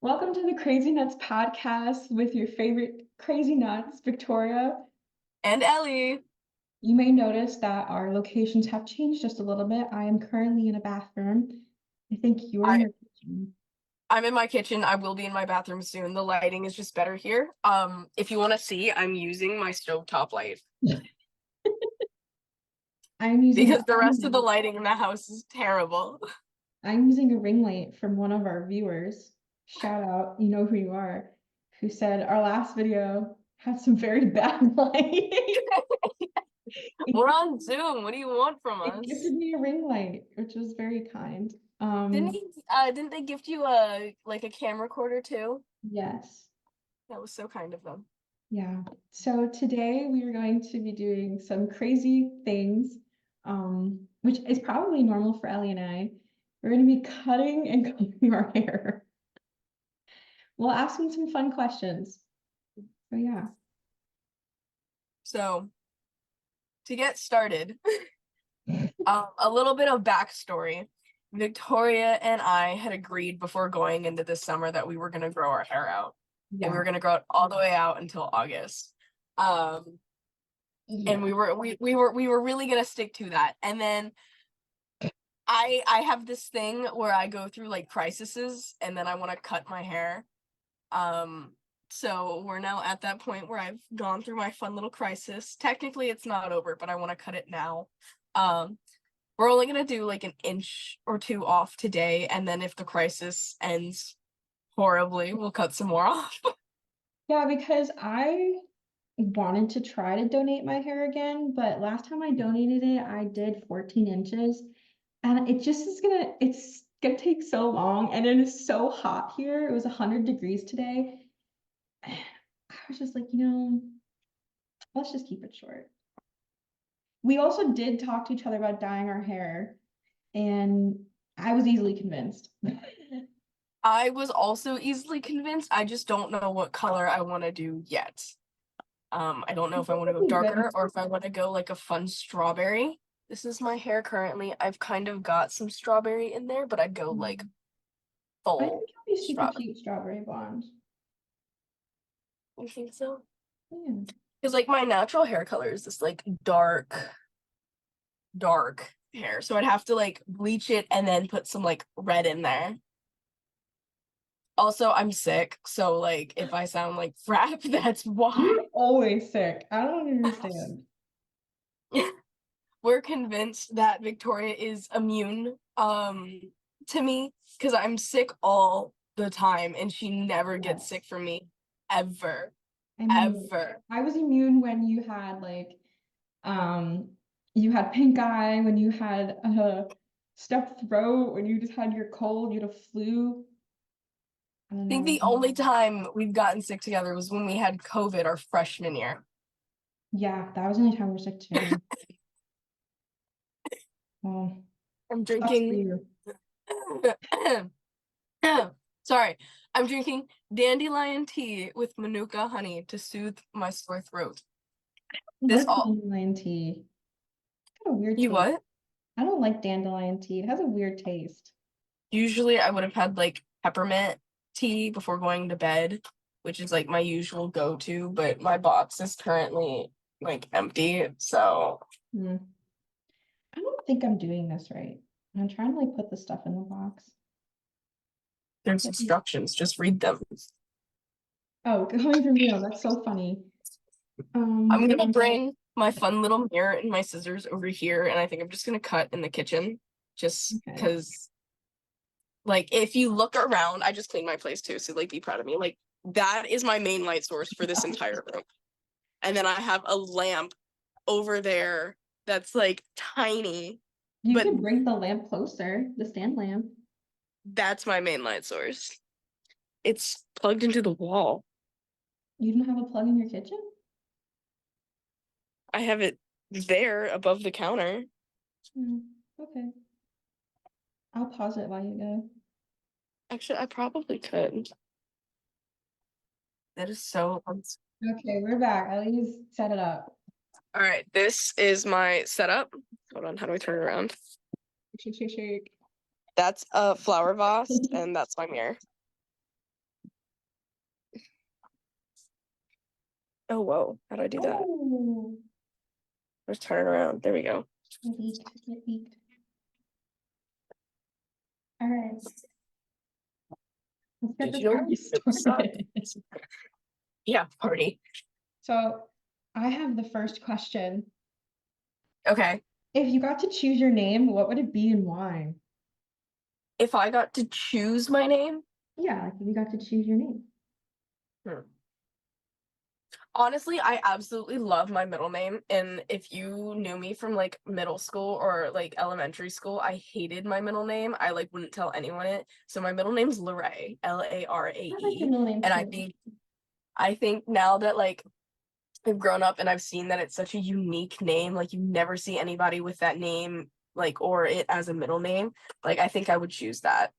Welcome to the Crazy Nuts podcast with your favorite crazy nuts, Victoria. And Ellie. You may notice that our locations have changed just a little bit. I am currently in a bathroom. I think you're in I your kitchen. I'm in my kitchen. I will be in my bathroom soon. The lighting is just better here. If you want to see, I'm using my stovetop light I'm using because the rest of the lighting in the house is terrible. I'm using a ring light from one of our viewers. Shout out, you know who you are, who said our last video had some very bad lighting. We're on Zoom. What do you want from It gifted us? me a ring light, which was very kind. Didn't they gift you a camcorder too? Yes. That was so kind of them. Yeah. So today we are going to be doing some crazy things, which is probably normal for Ellie and I. We're going to be cutting and combing our hair while asking some fun questions. So yeah. So to get started, a little bit of backstory. Victoria and I had agreed before going into this summer that we were going to grow our hair out, and we Yeah. were going to grow it all the way out until August. Um, and Yeah. we were really going to stick to that. And then I have this thing where I go through like crises, and then I want to cut my hair. Um, so we're now at that point where I've gone through my fun little crisis. Technically, it's not over, but I want to cut it now. Um, We're only gonna do like an inch or two off today, and then if the crisis ends horribly, we'll cut some more off. Yeah, because I wanted to try to donate my hair again, but last time I donated it, I did 14 inches. And it's gonna take so long, and it is so hot here. It was 100 degrees today. I was just like, let's just keep it short. We also did talk to each other about dyeing our hair, and I was easily convinced. I was also easily convinced. I just don't know what color I want to do yet. I don't know if I want to go darker or if I want to go like a fun strawberry. This is my hair currently. I've kind of got some strawberry in there, but I'd go like I think full it'll be super strawberry. cute strawberry blonde. You think so? Yeah. Because like my natural hair color is this like dark hair. So I'd have to like bleach it and then put some like red in there. Also, I'm sick, so like if I sound like crap, that's why. You're always sick. I don't understand. We're convinced that Victoria is immune to me because I'm sick all the time and she never gets sick Yes. from me ever. I mean, Ever. I was immune when um you had pink eye, when you had a stuffed throat, when you just had your cold, you had a flu. I don't I think know. the only time we've gotten sick together was when we had COVID our freshman year. Yeah, that was the only time we were sick together. Well, I'm sucks for drinking you. sorry. I'm drinking dandelion tea with manuka honey to soothe my sore throat. I This like all dandelion tea. It's got a weird You taste. what? I don't like dandelion tea. It has a weird taste. Usually I would have had like peppermint tea before going to bed, which is like my usual go-to, but my box is currently like empty, so Hmm. I don't think I'm doing this right. I'm trying to like put the stuff in the box. there's instructions, just read them. Oh, coming from you, that's so funny. I'm Um, gonna bring my fun little mirror and my scissors over here, and I think I'm just gonna cut in the kitchen just okay. because like if you look around, I just cleaned my place too, so like be proud of me. Like that is my main light source for this entire room. And then I have a lamp over there that's like tiny, You but can bring the lamp closer, the stand lamp. that's my main light source. It's plugged into the wall. You don't have a plug in your kitchen? I have it there above the counter. Hmm. Okay. I'll pause it while you go. Actually, I probably could. That is so. All Okay, we're back. At least set it up. right, this is my setup. Hold on, how do I turn it around? Shake, shake, shake. That's a flower vase, and that's my mirror. Oh, whoa. How do I do that? Oh, Let's turn it around. There we go. it leaked. It leaked. All right, let's get this Digital party suck. started. Yeah, party. So I have the first question. Okay. If you got to choose your name, what would it be and why? If I got to choose my name, Yeah, like if you got to choose your name. hmm. Honestly, I absolutely love my middle name. And if you knew me from like middle school or like elementary school, I hated my middle name. I like wouldn't tell anyone it. So my middle name's Larae, I like your Larae. middle name And too. I think now that like I've grown up and I've seen that it's such a unique name, like you never see anybody with that name, like or it as a middle name. Like I think I would choose that.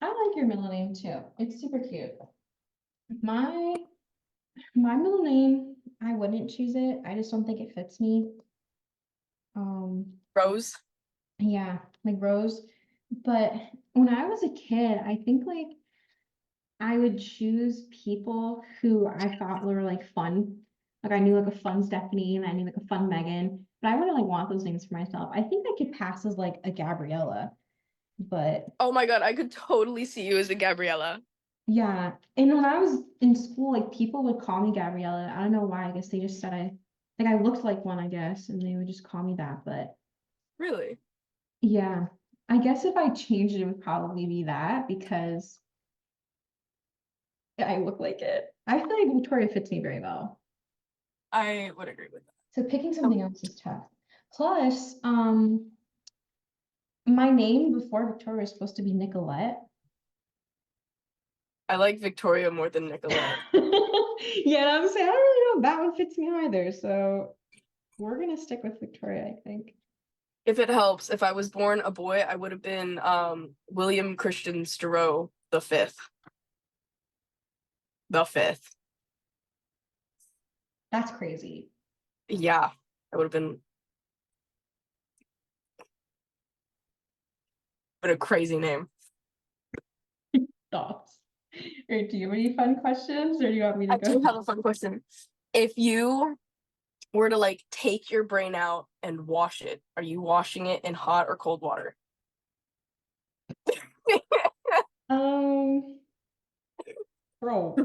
I like your middle name too. It's super cute. My my middle name, I wouldn't choose it. I just don't think it fits me. Um, Rose. yeah, like Rose. But when I was a kid, I think like I would choose people who I thought were like fun. Like I knew like a fun Stephanie and I knew like a fun Megan, but I wouldn't like want those names for myself. I think I could pass as like a Gabriella, but Oh my god, I could totally see you as a Gabriella. yeah. And when I was in school, like people would call me Gabriella. I don't know why. I guess they just said I like I looked like one, I guess, and they would just call me that. But Really? yeah, I guess if I changed it, it would probably be that because I look like it. I feel like Victoria fits me very well. I would agree with So picking that. something else is tough. Plus, my name before Victoria was supposed to be Nicolette. I like Victoria more than Nicolette. Yeah, and I'm saying I don't really know if that one fits me either. So we're gonna stick with Victoria, I think. If it helps, if I was born a boy, I would have been William Christian Storeau the fifth. The fifth. That's crazy. Yeah, I would have been a crazy name. Thoughts? Or do you have any fun questions, or do you want me to I do go? have a fun question. If you were to like take your brain out and wash it, are you washing it in hot or cold water? Um, bro,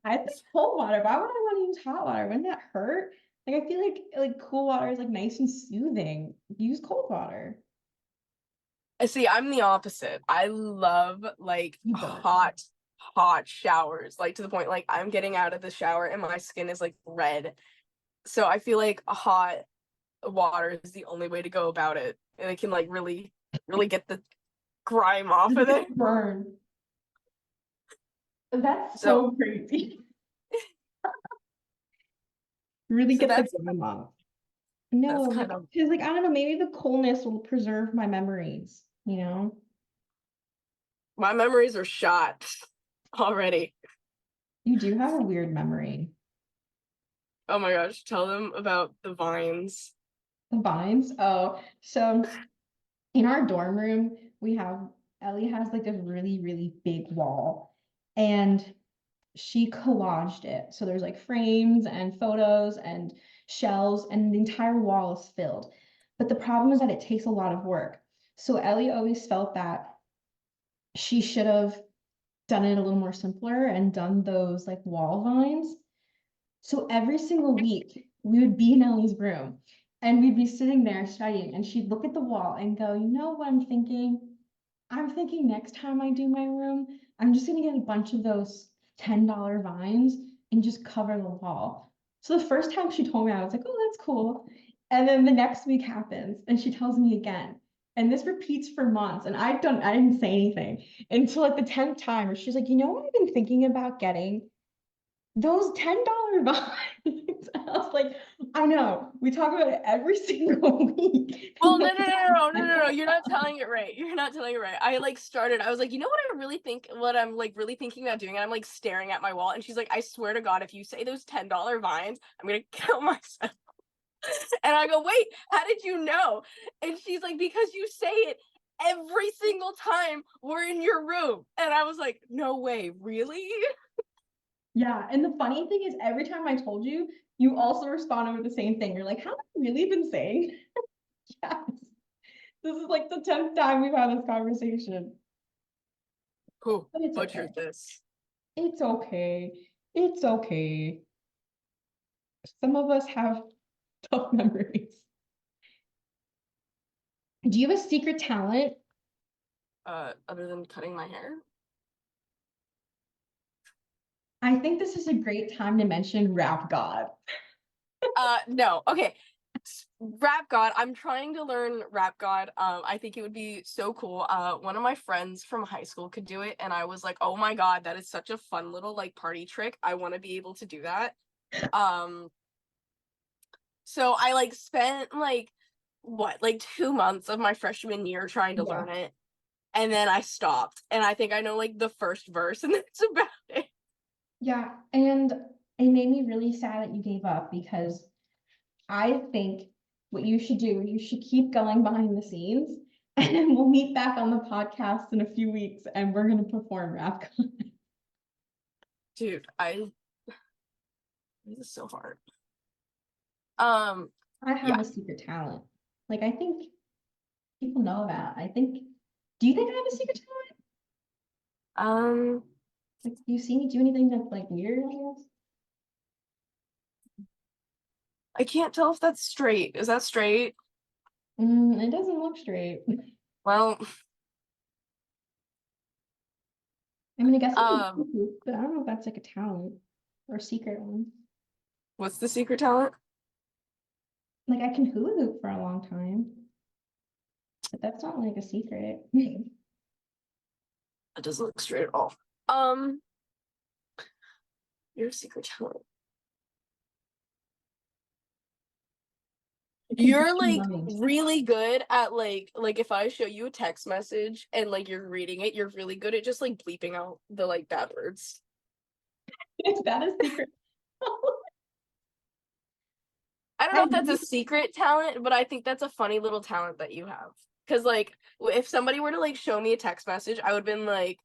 I think cold water. Why would I want to use hot water? Wouldn't that hurt? Like I feel like cool water is like nice and soothing. Use cold water. I see, I'm the opposite. I love like You burn. hot showers, like to the point like I'm getting out of the shower and my skin is like red. So I feel like hot water is the only way to go about it. And it can like really get the grime off of it. Burn. That's So so crazy. Really so get the that's grime off. that's No, kind of because like I don't know, maybe the coolness will preserve my memories, you know? my memories are shot already. You do have a weird memory. Oh my gosh, tell them about the vines. The vines. Oh, so in our dorm room, we have Ellie has like this really, really big wall, and she collaged it. So there's like frames and photos and shells, and the entire wall is filled. But the problem is that it takes a lot of work. So Ellie always felt that she should have done it a little more simpler and done those like wall vines. So every single week we would be in Ellie's room and we'd be sitting there studying and she'd look at the wall and go, you know what I'm thinking? I'm thinking next time I do my room, I'm just gonna get a bunch of those $10 vines and just cover the wall. So the first time she told me, I was like, oh, that's cool. And then the next week happens and she tells me again. And this repeats for months. And I didn't say anything until like the 10th time where she's like, you know what I've been thinking about getting? Those $10 vines. I was like, I know. We talk about it every single week. Well, no, you're not telling it right. You're not telling it right. I like started, I was like, you know what I'm like really thinking about doing? And I'm like staring at my wall and she's like, I swear to God, if you say those $10 vines, I'm gonna kill myself. And I go, wait, how did you know? And she's like, because you say it every single time we're in your room. And I was like, no way, really? Yeah, and the funny thing is, every time I told you, you also responded with the same thing. You're like, "How have I really been saying?" Yes. This is like the 10th time we've had this conversation. Who But it's okay. butchered this? It's okay. It's okay. Some of us have tough memories. Do you have a secret talent? Other than cutting my hair? I think this is a great time to mention Rap God. No. Okay. Rap God. I'm trying to learn Rap God. I think it would be so cool. One of my friends from high school could do it, and I was like, oh my God, that is such a fun little like party trick. I want to be able to do that. Um, so I like spent like what, like 2 months of my freshman year trying to Yeah. learn it, and then I stopped, and I think I know like the first verse, and that's about it. Yeah, and it made me really sad that you gave up because I think what you should do, you should keep going behind the scenes and we'll meet back on the podcast in a few weeks and we're gonna perform rap. Dude, this is so hard. Um, I have yeah. a secret talent. Like I think people know about. I think, do you think I have a secret talent? Um, Like, do you see me do anything that's like weird, I guess? I can't tell if that's straight. Is that straight? It doesn't look straight. Well, I mean, I guess I can um, hoop, but I don't know if that's like a talent or a secret one. what's the secret talent? Like I can hula hoop for a long time, but that's not like a secret. It doesn't look straight at all. Um, your secret talent. I can read You're your like mind. really good at like if I show you a text message and like you're reading it, you're really good at just like bleeping out the like bad words. Is that a secret? I don't know I if that's a secret talent, but I think that's a funny little talent that you have. Cause like if somebody were to like show me a text message, I would have been like,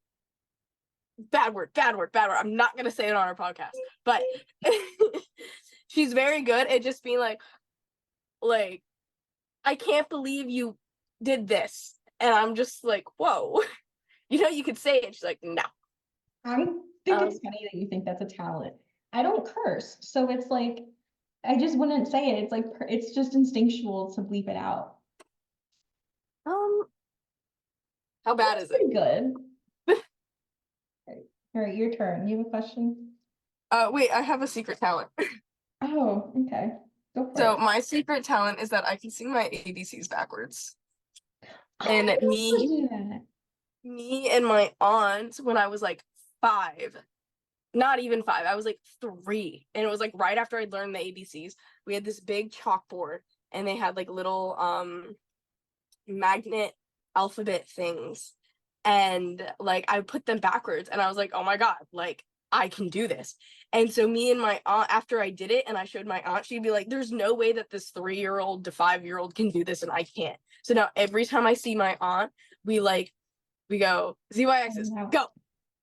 bad word, bad word, bad word. I'm not gonna say it on our podcast, but she's very good at just being like, I can't believe you did this, and I'm just like, whoa, you could say it. She's like, no. I think it's Um, funny that you think that's a talent. I don't curse, so it's like I just wouldn't say it. It's like it's just instinctual to bleep it out. um, how bad That's is it? pretty good. All right, your turn. You have a question? Wait, I have a secret talent. Oh, okay. Go for So it. my secret talent is that I can sing my ABCs backwards. Oh, And I can also me, do that. me and my aunt, when I was like 5, not even 5, I was like 3, and it was like right after I'd learned the ABCs. We had this big chalkboard, and they had like little magnet alphabet things, and like I put them backwards, and I was like, oh my God, like I can do this. And so me and my aunt, after I did it and I showed my aunt, she'd be like, there's no way that this 3-year-old to 5-year-old can do this and I can't. So now every time I see my aunt, we go Oh, ZYX's wow. go,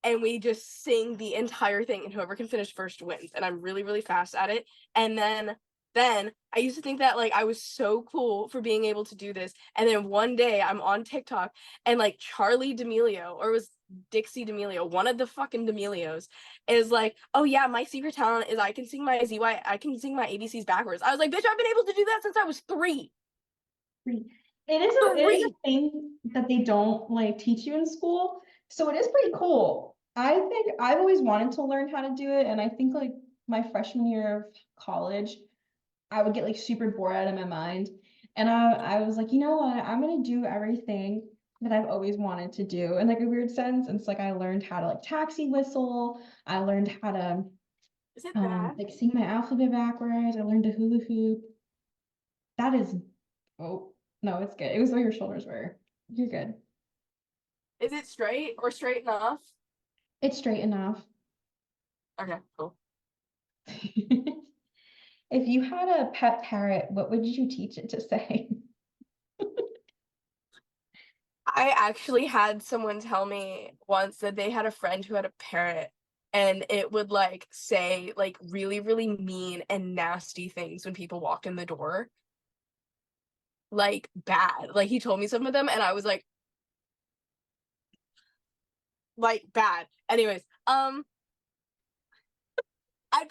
and we just sing the entire thing, and whoever can finish first wins. And I'm really, really fast at it. And then I used to think that like I was so cool for being able to do this. And then one day I'm on TikTok, and like Charlie D'Amelio, or it was Dixie D'Amelio, one of the fucking D'Amelios, is like, oh yeah, my secret talent is I can sing my I can sing my ABCs backwards. I was like, bitch, I've been able to do that since I was 3. It is a 3. thing that they don't like teach you in school. So it is pretty cool. I think I've always wanted to learn how to do it, and I think like my freshman year of college, I would get like super bored out of my mind. And I was like, you know what? I'm gonna do everything that I've always wanted to do in like a weird sense. And it's like I learned how to like taxi whistle. I learned how to Is it bad? like sing my alphabet backwards. I learned to hula hoop. That is, oh no, it's good. It was where your shoulders were. You're good. Is it straight or straight enough? It's straight enough. Okay, cool. If you had a pet parrot, what would you teach it to say? I actually had someone tell me once that they had a friend who had a parrot, and it would like say like really, really mean and nasty things when people walked in the door. Like bad. Like he told me some of them and I was like bad. Anyways, I'd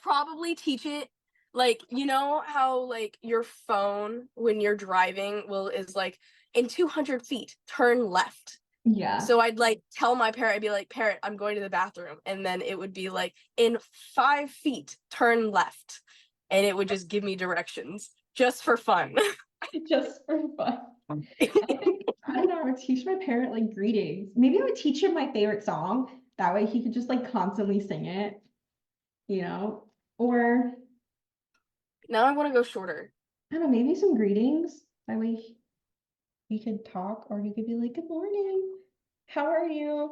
probably teach it like you know how like your phone when you're driving will is like in 200 feet turn left. Yeah. So I'd like tell my parrot, I'd be like, parrot, I'm going to the bathroom. And then it would be like, in 5 feet, turn left. And it would just give me directions just for fun. Just for fun. I think, I don't know, I would teach my parent like greetings. Maybe I would teach him my favorite song. That way he could just like constantly sing it, you know? Or Now I want to go shorter. I don't know, maybe some greetings. That way he could talk or he could be like, good morning. How are you?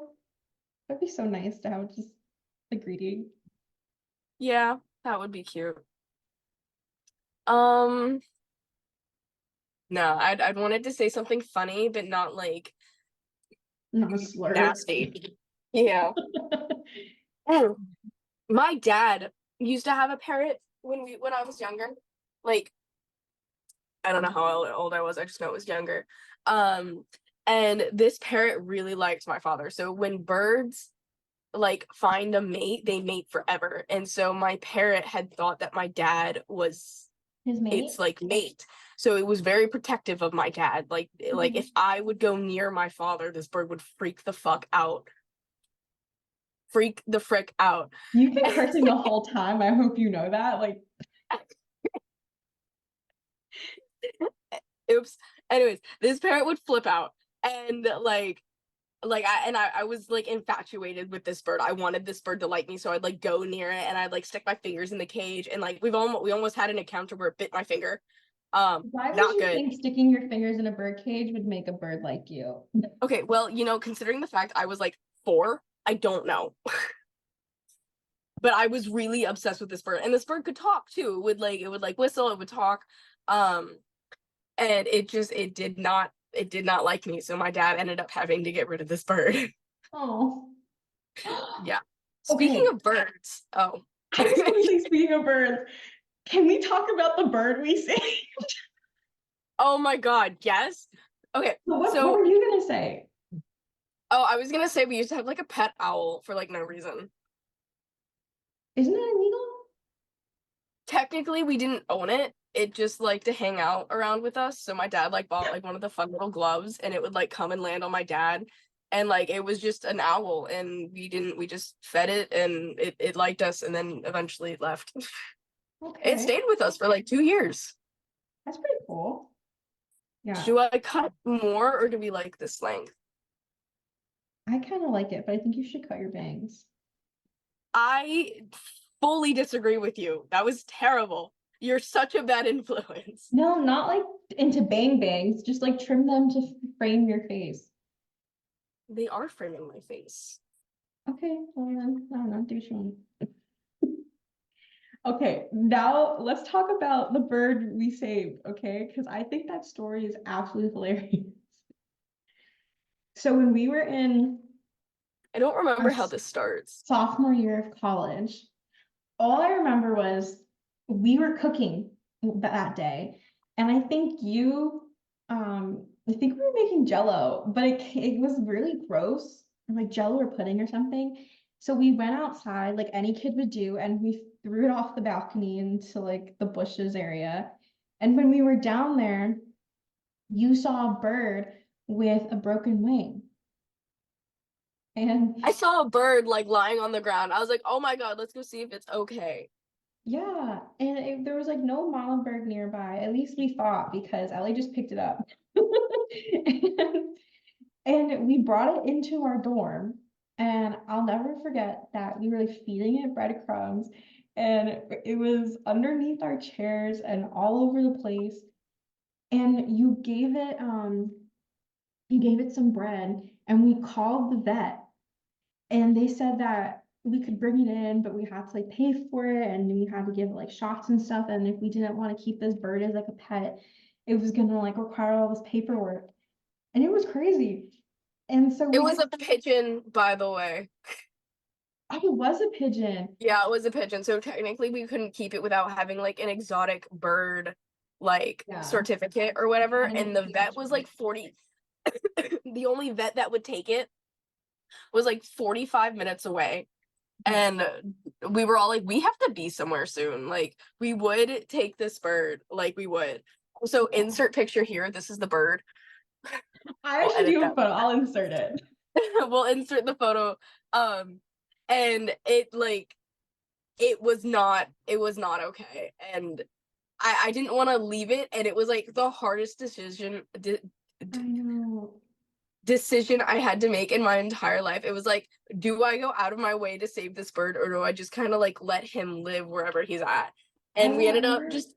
That'd be so nice to have just a greeting. Yeah, that would be cute. Um, no, I'd wanted to say something funny, but not like Not a slur. nasty. Yeah. Mm. My dad used to have a parrot when I was younger. Like I don't know how old I was. I just know it was younger. Um, and this parrot really liked my father. So when birds like find a mate, they mate forever. And so my parrot had thought that my dad was His mate? its like mate. So it was very protective of my dad. Like if I would go near my father, this bird would freak the fuck out. Freak the frick out. You've been cursing the whole time. I hope you know that. Like, Oops. Anyways, this parrot would flip out and I was like infatuated with this bird. I wanted this bird to like me, so I'd like go near it and I'd like stick my fingers in the cage and like we almost had an encounter where it bit my finger. why would Not you good. think sticking your fingers in a bird cage would make a bird like you? Okay, well, considering the fact I was like 4, I don't know. But I was really obsessed with this bird. And this bird could talk too. It would like whistle, it would talk. Um and it did not like me. So my dad ended up having to get rid of this bird. Oh. Yeah. Speaking Okay. of birds, oh. I was gonna say, speaking of birds, can we talk about the bird we see? Oh my god, yes. Okay, What so were you gonna say? I was gonna say we used to have like a pet owl for like no reason. Isn't that illegal? Technically, we didn't own it. It just liked to hang out around with us. So my dad like bought like one of the fun little gloves and it would like come and land on my dad. And like it was just an owl and we just fed it and it liked us and then eventually it left. It Okay, stayed with us for like 2 years. that's pretty cool. Yeah, Do I cut more or do we like this length? I kind of like it, but I think you should cut your bangs. I fully disagree with you. That was terrible. You're such a bad influence. No, not like into bang bangs, just like trim them to frame your face. They are framing my face. Okay, well then, I don't know, do what you want. Okay, now let's talk about the bird we saved, okay? Because I think that story is absolutely hilarious. So when we were in I don't our remember how this starts. sophomore year of college, all I remember was we were cooking that day, and I think we were making Jello, but it was really gross, like Jello or pudding or something. So we went outside like any kid would do, and we threw it off the balcony into like the bushes area. And when we were down there, you saw a bird with a broken wing. And I saw a bird like lying on the ground. I was like, oh my god, let's go see if it's okay. yeah, and there was like no mama bird nearby. At least we thought because Ellie just picked it up. And we brought it into our dorm. And I'll never forget that we were like feeding it breadcrumbs and it was underneath our chairs and all over the place. And you gave it some bread and we called the vet and they said that we could bring it in, but we had to like pay for it and we had to give it like shots and stuff. And if we didn't want to keep this bird as like a pet, it was gonna like require all this paperwork. And it was crazy. And so It we was just a pigeon, by the way. Oh, it was a pigeon. Yeah, it was a pigeon. So technically we couldn't keep it without having like an exotic bird like Yeah. certificate or You whatever. gotta And get the the vet was like certificate. 40. The only vet that would take it was like 45 minutes away. Yeah. And we were all like, we have to be somewhere soon. Like, we would take this bird. Like, we would. So Yeah. insert picture here. This is the bird. I We'll actually edit do a that. photo. I'll insert it. We'll insert the photo. And it like it was not okay. And I didn't want to leave it, and it was like the hardest I know. decision I had to make in my entire life. It was like, do I go out of my way to save this bird, or do I just kind of like let him live wherever he's at? I And we ended up remember just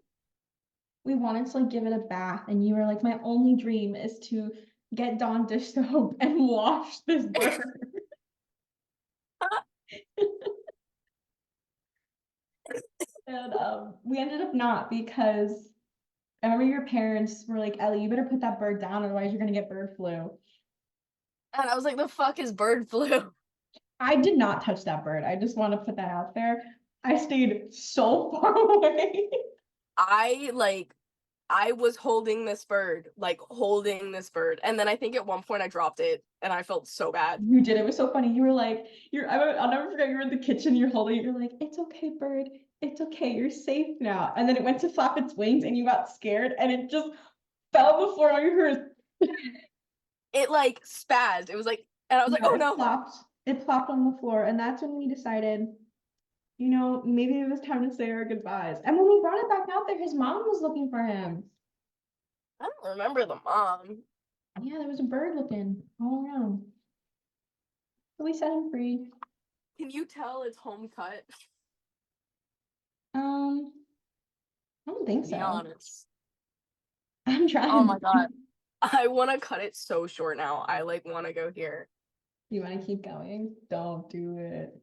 we wanted to like give it a bath, and you were like, my only dream is to get Dawn dish soap and wash this bird. And we ended up not because I remember your parents were like, Ellie, you better put that bird down, otherwise you're gonna get bird flu. and I was like, the fuck is bird flu? I did not touch that bird. I just want to put that out there. I stayed so far away. I like I was holding this bird, like holding this bird, and then I think at one point I dropped it, and I felt so bad. You did. It was so funny. You were like, I'll never forget. You were in the kitchen. You're holding it. You're like, it's okay, bird. It's okay. You're safe now. And then it went to flap its wings, and you got scared, and it just fell on the floor. All you heard, It like spazzed. It was like, and I was like, yeah, oh it no. flopped. It flopped on the floor, and that's when we decided, maybe it was time to say our goodbyes. And when we brought it back out there, his mom was looking for him. I don't remember the mom. Yeah, there was a bird looking all around. So we set him free. Can you tell it's home cut? Um, I don't think Be so. honest. I'm Oh my trying. god. I want to cut it so short now. I like want to go here. You want to keep going? Don't do it.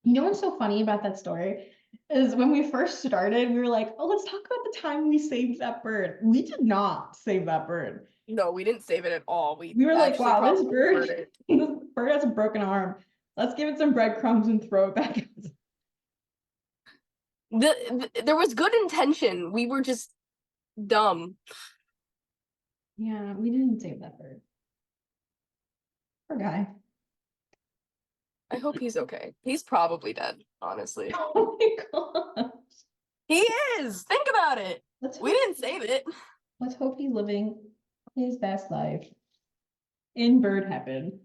You know what's so funny about that story is when we first started, we were like, oh, let's talk about the time we saved that bird. We did not save that bird. No, we didn't save it at all. We We were like, actually wow, this probably bird, murdered it. this bird has a broken arm. Let's give it some breadcrumbs and throw it back. There was good intention. We were just dumb. Yeah, we didn't save that bird. Poor guy. I hope he's okay. He's probably dead, honestly. Oh my god. He is. Think about it. Let's We hope, didn't save it. let's hope he's living his best life in bird heaven.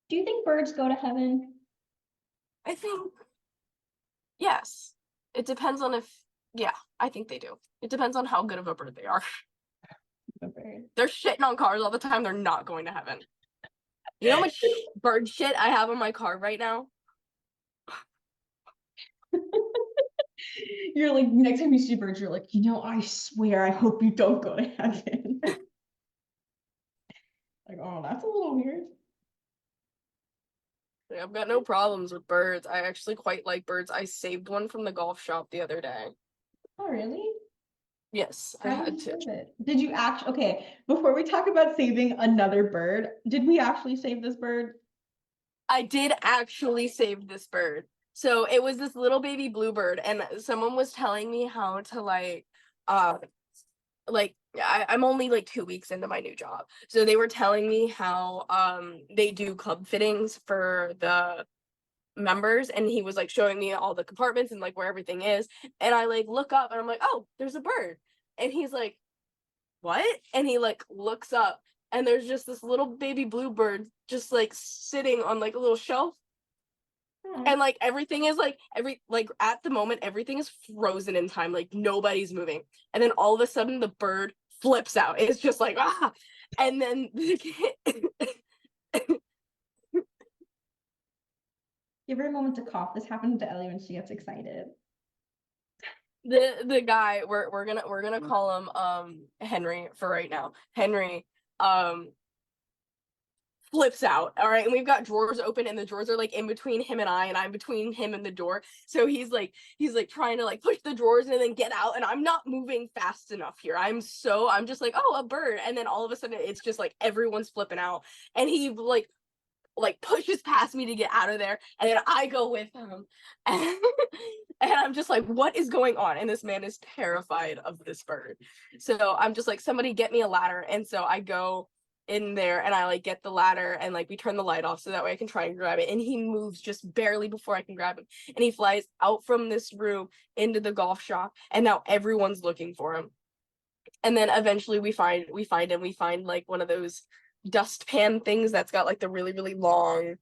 Do you think birds go to heaven? I think yes. It depends on if yeah, I think they do. It depends on how good of a bird they are. A bird. They're shitting on cars all the time. They're not going to heaven. You know how much bird shit I have on my car right now? You're like, next time you see birds, you're like, I swear, I hope you don't go to heaven. Like, oh, that's a little weird. I've got no problems with birds. I actually quite like birds. I saved one from the golf shop the other day. Oh, really? Yes, I How did had you to. save it? Did you actually, okay, before we talk about saving another bird, did we actually save this bird? I did actually save this bird. So it was this little baby bluebird, and someone was telling me how to uh, I'm only like 2 weeks into my new job. So they were telling me how they do club fittings for the members, and he was like showing me all the compartments and like where everything is. And I like look up and I'm like, oh, there's a bird. And he's like, what? And he like looks up and there's just this little baby bluebird just like sitting on like a little shelf. Oh, And like everything is like at the moment everything is frozen in time, like nobody's moving. And then all of a sudden the bird flips out. It's just like ah. And then give her a moment to cough. This happened to Ellie when she gets excited. the guy we're gonna call him Henry for right now. Henry um flips out. All right, and we've got drawers open and the drawers are like in between him and I, and I'm between him and the door. So he's like trying to like push the drawers and then get out, and I'm not moving fast enough here. I'm just like, oh, a bird. And then all of a sudden it's just like everyone's flipping out, and he like like pushes past me to get out of there, and then I go with him, and, and I'm just like, what is going on? And this man is terrified of this bird. So I'm just like, somebody get me a ladder. And so I go in there and I like get the ladder and like we turn the light off so that way I can try and grab it. And he moves just barely before I can grab him. And he flies out from this room into the golf shop. And now everyone's looking for him. And then eventually we find him. We find like one of those dustpan things that's got like the really, really long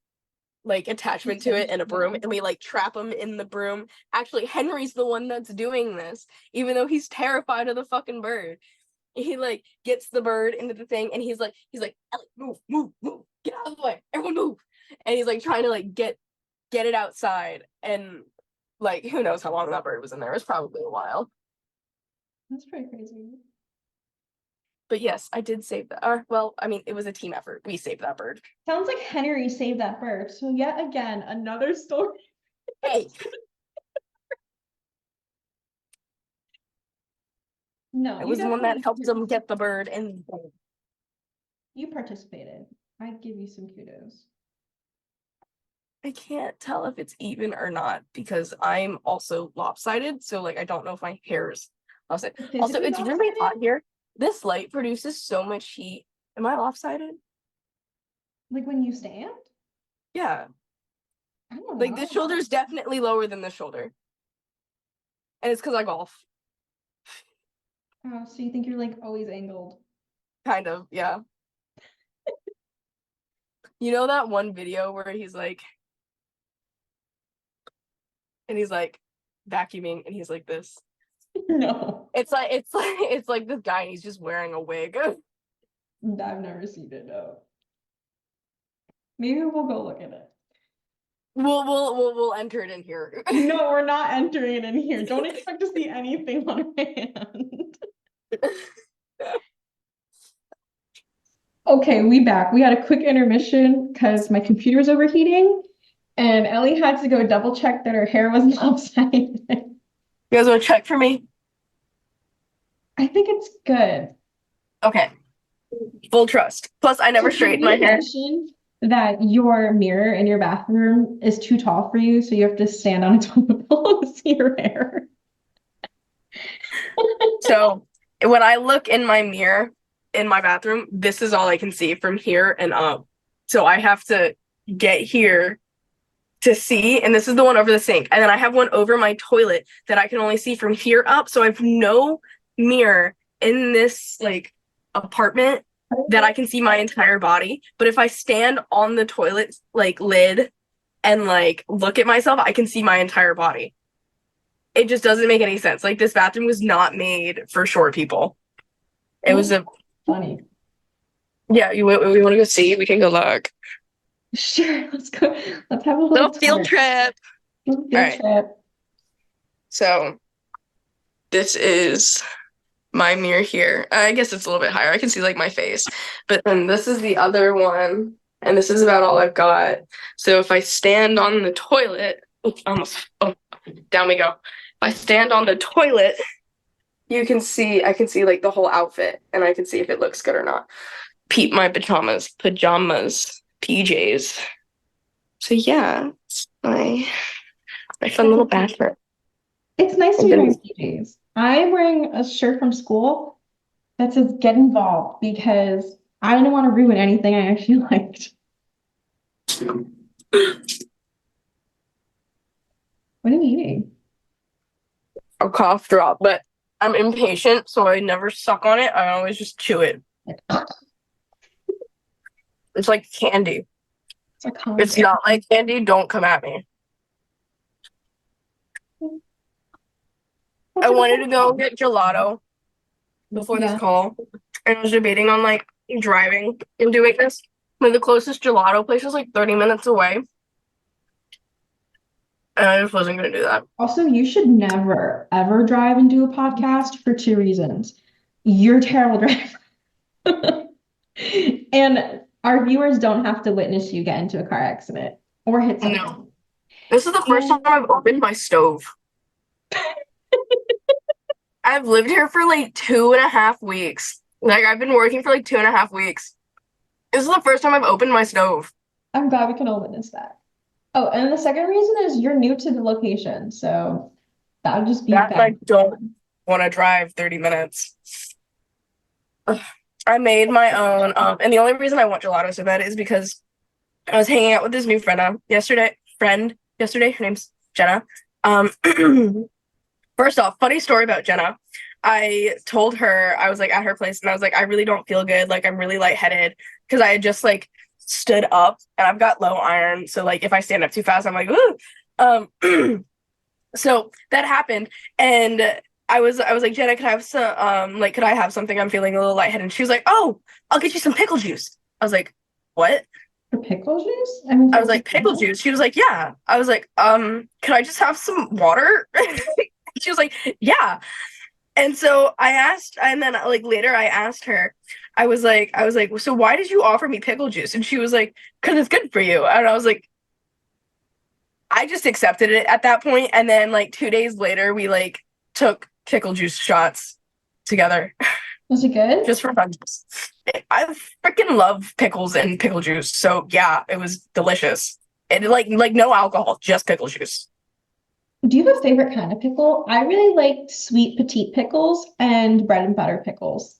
like attachment to it and a broom, and we like trap him in the broom. Actually, Henry's the one that's doing this, even though he's terrified of the fucking bird. He like gets the bird into the thing and he's like move, get out of the way, everyone move. And he's like trying to like get it outside, and like who knows how long that bird was in there. It was probably a while. That's pretty crazy. But yes, I did save that. Well, I mean, it was a team effort. We saved that bird. Sounds like Henry saved that bird. So yet again, another story. Hey. No, I was the one that helped him get the bird, and you participated. I give you some kudos. I can't tell if it's even or not because I'm also lopsided. So like I don't know if my hair is lopsided. Also, it's really hot here. This light produces so much heat. Am I lopsided? Like when you stand? Yeah. I don't Like know. this shoulder is definitely lower than this shoulder. And it's because I golf. Oh, so you think you're like always angled? Kind of, yeah. You know that one video where he's like vacuuming and he's like this? No. It's like this guy and he's just wearing a wig. I've never seen it, no. Maybe we'll go look at it. We'll enter it in here. No, we're not entering it in here. Don't expect to see anything on our hand. Okay, we back. We had a quick intermission because my computer's overheating and Ellie had to go double check that her hair wasn't lopsided. You guys want to check for me? I think it's good. Okay. Full trust. Plus, I never straighten my hair. That your mirror in your bathroom is too tall for you, so you have to stand on a toilet bowl to see your hair. So when I look in my mirror in my bathroom, this is all I can see from here and up. So I have to get here to see, and this is the one over the sink. And then I have one over my toilet that I can only see from here up. So I have no mirror in this like apartment that I can see my entire body. But if I stand on the toilet like lid and like look at myself, I can see my entire body. It just doesn't make any sense. Like this bathroom was not made for short people. It was funny. Yeah, we want to go see? We can go look. Sure, let's go. Let's have a little field trip. Field trip. So this is my mirror here. I guess it's a little bit higher. I can see like my face. But then this is the other one, and this is about all I've got. So if I stand on the toilet, down we go. If I stand on the toilet, I can see like the whole outfit, and I can see if it looks good or not. Peep my pajamas, PJs. So yeah, it's my fun little bathroom. It's nice to be wearing PJs. I'm wearing a shirt from school that says "Get involved" because I didn't want to ruin anything I actually liked. What are you eating? A cough drop, but I'm impatient, so I never suck on it. I always just chew it. It's like candy. It's not like candy. Don't come at me. I wanted to go get gelato before this call, and I was debating on like driving and doing this. But the closest gelato place is like 30 minutes away, and I just wasn't gonna do that. Also, you should never ever drive and do a podcast for two reasons. You're a terrible driver, and our viewers don't have to witness you get into a car accident or hit someone. No. This is the first time I've opened my stove. I've lived here for like 2.5 weeks. Like I've been working for like 2.5 weeks. This is the first time I've opened my stove. I'm glad we can all witness that. Oh, and the second reason is you're new to the location, so that would just be That and bad. I don't want to drive 30 minutes. Ugh. I made my own, and the only reason I want gelato so bad is because I was hanging out with this new friend yesterday. Her name's Jenna. Um, first off, funny story about Jenna. I told her I was like at her place and I was like, I really don't feel good. Like I'm really lightheaded because I had just like stood up and I've got low iron. So like if I stand up too fast, I'm like, ooh. So that happened and I was like, Jenna, could I have some like could I have something? I'm feeling a little lightheaded. And she was like, oh, I'll get you some pickle juice. I was like, what? For pickle juice? I mean, I was like, pickle juice. She was like, yeah. I was like, could I just have some water? She was like, yeah. And so I asked, and then like later I asked her, I was like, so why did you offer me pickle juice? And she was like, because it's good for you. And I was like, I just accepted it at that point. And then like 2 days later, we like took pickle juice shots together Was it good? just for fun. I freaking love pickles and pickle juice. So yeah, it was delicious. And like no alcohol, just pickle juice. Do you have a favorite kind of pickle? I really like sweet petite pickles and bread and butter pickles.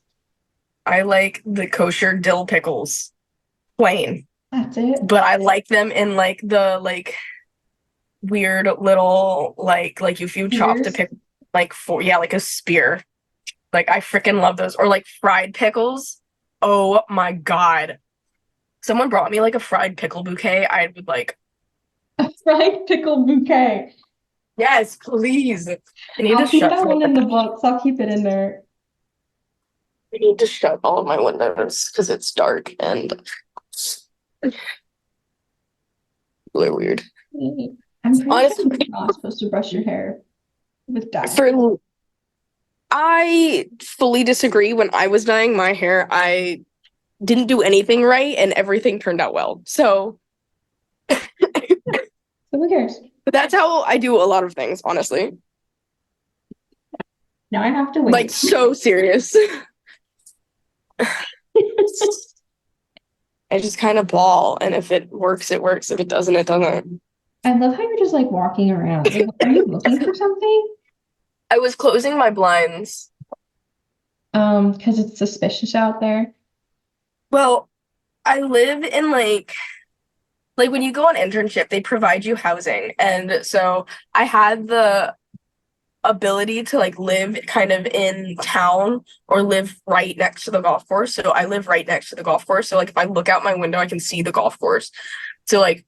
I like the kosher dill pickles, plain, That's it. but I like them in like the like weird little like if you chopped a Spears. pick like for yeah like a spear. Like I freaking love those or like fried pickles. Oh my god. Someone brought me like a fried pickle bouquet. I would like, A fried pickle bouquet. yes, please. I need to I'll keep shut that one in the books. I'll keep it in there. I need to shut all of my windows because it's dark and really weird. I'm pretty sure Honestly, you're not supposed to brush your hair with dye. for I fully disagree. When I was dyeing my hair, I didn't do anything right and everything turned out well. So So who cares? that's how I do a lot of things, honestly. Now I have to Like wait. so serious. I just kind of ball, and if it works, it works. If it doesn't, it doesn't. I love how you're just like walking around. Like, are you looking for something? I was closing my blinds. Because it's suspicious out there. Well, I live in like when you go on internship, they provide you housing. And so I had the ability to like live kind of in town or live right next to the golf course. So I live right next to the golf course. So like if I look out my window, I can see the golf course. So like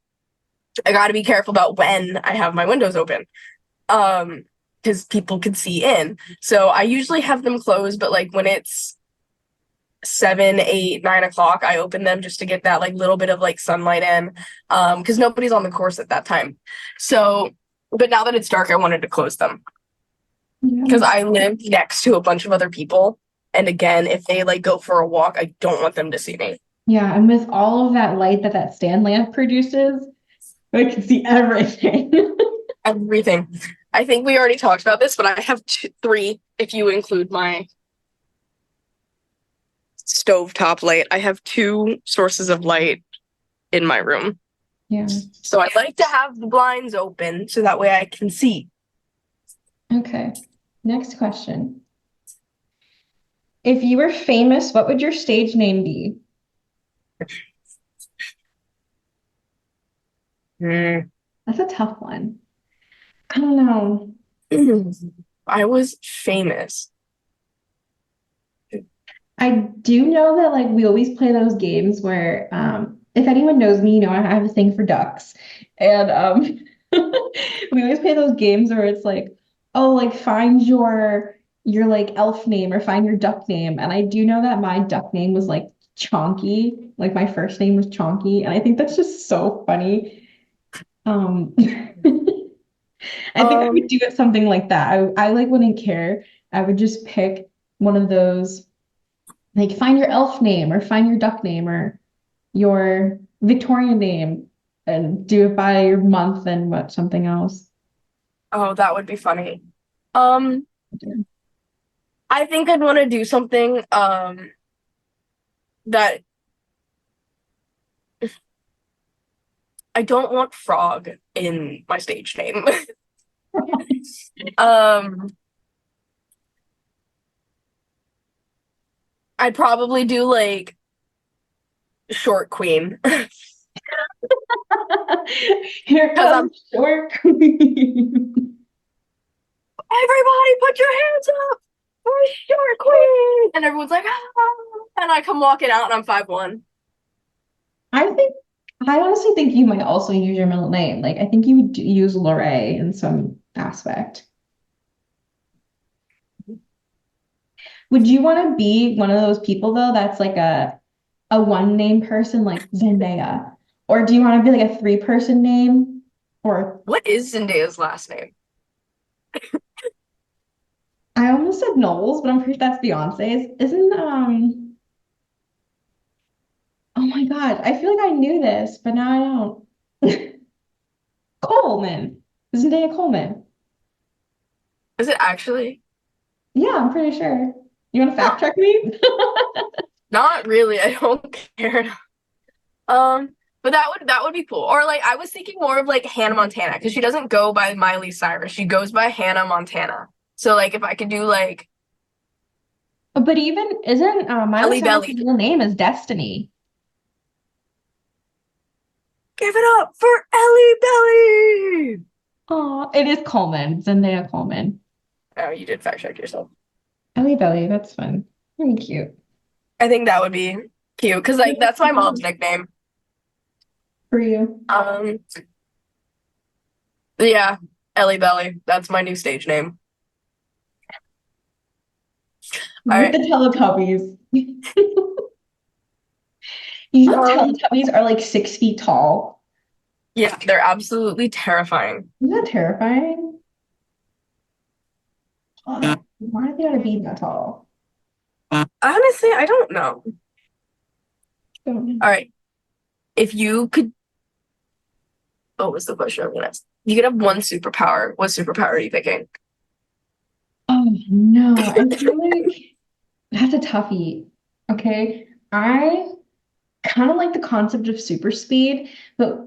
I got to be careful about when I have my windows open. Because people can see in. So I usually have them closed, but like when it's 7, 8, 9 o'clock, I open them just to get that like little bit of like sunlight in. Because nobody's on the course at that time. So, but now that it's dark, I wanted to close them because Yeah. I live next to a bunch of other people. And again, if they like go for a walk, I don't want them to see me. Yeah, and with all of that light that that stand lamp produces, I can see everything. Everything. I think we already talked about this, but I have three if you include my stovetop light. I have two sources of light in my room. Yeah. So I like to have the blinds open so that way I can see. Okay. Next question. If you were famous, what would your stage name be? Mm. That's a tough one. I don't know. I was famous. I do know that like we always play those games where if anyone knows me, you know I have a thing for ducks. And we always play those games where it's like, oh, like find your like elf name or find your duck name. And I do know that my duck name was like Chonky. Like my first name was Chonky, and I think that's just so funny. I think I would do it something like that. I like wouldn't care. I would just pick one of those, like find your elf name or find your duck name or your Victorian name and do it by your month and what something else. Oh, that would be funny. Um, I think I'd want to do something that I don't want frog in my stage name. Um, I'd probably do like short queen Here because I'm comes short queen. everybody put your hands up for short queen, and everyone's like, ah, and I come walking out and I'm 5'1". I think I honestly think you might also use your middle name. Like I think you would use Lorray in some aspect. Would you want to be one of those people though that's like a one name person like Zendaya? Or do you want to be like a three-person name? Or What is Zendaya's last name? I almost said Knowles, but I'm pretty sure that's Beyonce's. Isn't oh my God, I feel like I knew this, but now I don't. Coleman. Zendaya Coleman. Is it actually? Yeah, I'm pretty sure. You want to Huh. fact check me? Not really. I don't care. Um, but that would be cool. Or like I was thinking more of like Hannah Montana because she doesn't go by Miley Cyrus. She goes by Hannah Montana. So like if I could do like But even isn't Miley Ellie Cyrus's Belly, real name is Destiny. give it up for Ellie Belly. Oh, it is Coleman, Zendaya Coleman. Oh, you did fact check yourself. Ellie Belly, that's fun. Very cute. I think that would be cute because like that's my mom's nickname. For you. Yeah, Ellie Belly. That's my new stage name. All With right. the Teletubbies. You know Um, Teletubbies are like 6 feet tall. yeah, they're absolutely terrifying. Isn't that terrifying? Oh, why do they gotta be that tall? Honestly, I don't know. Don't know. All right. If you could, what was the question I'm gonna ask? You could have one superpower. What superpower are you picking? Oh no, I feel like that's a toughie. Okay. I kind of like the concept of super speed, but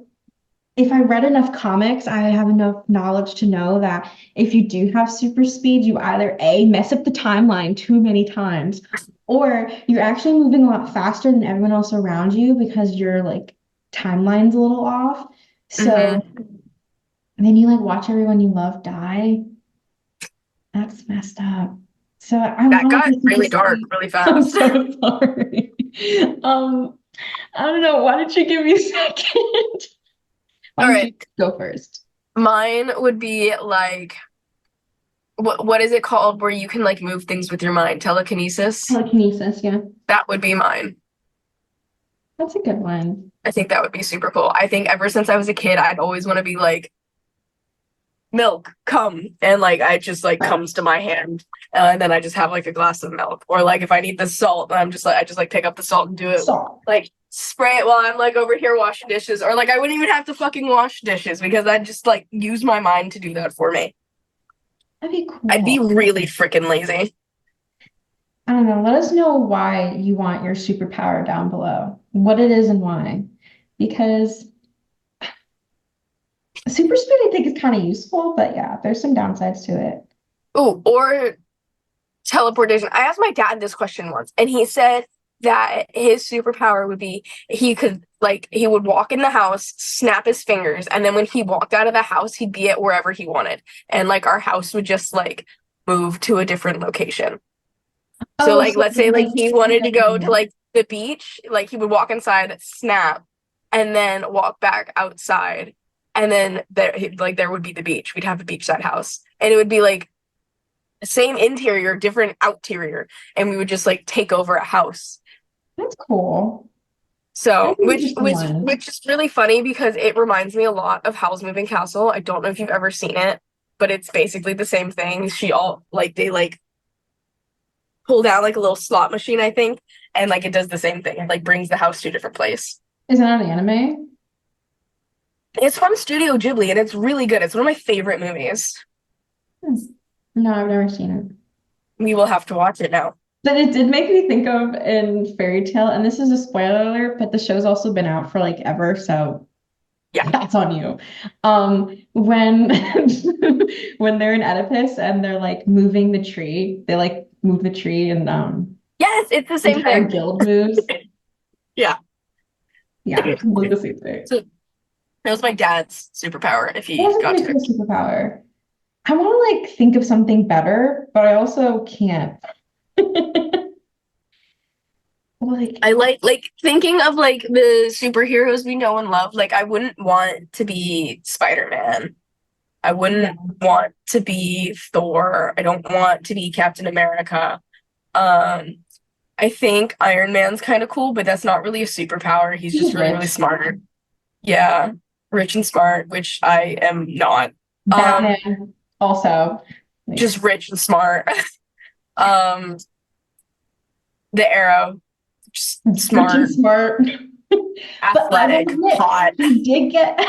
if I read enough comics, I have enough knowledge to know that if you do have super speed, you either A, mess up the timeline too many times, or you're actually moving a lot faster than everyone else around you because your like timeline's a little off. So Mm-hmm. and then you like watch everyone you love die. That's messed up. So I That want got the super really dark speed. really I'm fast. so sorry. Um, I don't know. Why did you give me a second? Why All don't you right. go first? Mine would be like what is it called where you can like move things with your mind? Telekinesis? Telekinesis, yeah. That would be mine. That's a good one. I think that would be super cool. I think ever since I was a kid, I'd always want to be like milk, come, and like I just like comes to my hand, and then I just have like a glass of milk. Or like if I need the salt, I'm just like I just like pick up the salt and do it, Salt. like spray it while I'm like over here washing dishes, or like I wouldn't even have to fucking wash dishes because I'd just like use my mind to do that for me. That'd be I'd be cool. really freaking lazy. I don't know. Let us know why you want your superpower down below. What it is and why. Because super speed, I think, is kind of useful, but yeah, there's some downsides to it. Ooh, or teleportation. I asked my dad this question once, and he said that his superpower would be he could like he would walk in the house, snap his fingers, and then when he walked out of the house, he'd be at wherever he wanted. And like our house would just like move to a different location. So Oh, like so let's say like he wanted to go to like like the beach, like he would walk inside, snap, and then walk back outside. And then there would be the beach. We'd have a beachside house. And it would be like same interior, different outerior, and we would just like take over a house. that's cool. So, That's an which interesting which one. which is really funny because it reminds me a lot of Howl's Moving Castle. I don't know if you've ever seen it, but it's basically the same thing. She all like they like pull down like a little slot machine, I think, and like it does the same thing. It like brings the house to a different place. Is that an anime? It's from Studio Ghibli and it's really good. It's one of my favorite movies. Hmm. No, I've never seen it. We will have to watch it now. But it did make me think of in Fairy Tale, and this is a spoiler alert, but the show's also been out for like ever, so Yeah. That's on you. When when they're in Oedipus and they're like moving the tree, they like move the tree and Yes, it's the the same entire thing. guild moves. Yeah. Yeah, completely the same thing. So that was my dad's superpower if That he was a got pretty to cool pick. superpower. I want to like think of something better, but I also can't. Like, I like thinking of like the superheroes we know and love. Like I wouldn't want to be Spider-Man. I yeah, wouldn't want to be Thor. I don't want to be Captain America. Um, I think Iron Man's kind of cool, but that's not really a superpower. He's he's just just really, really rich. smart. Yeah, rich and smart, which I am not. Um, Batman also. Like, just rich and smart. Um, the Arrow, just freaking smart, smart. But I will athletic, admit, hot. he did get.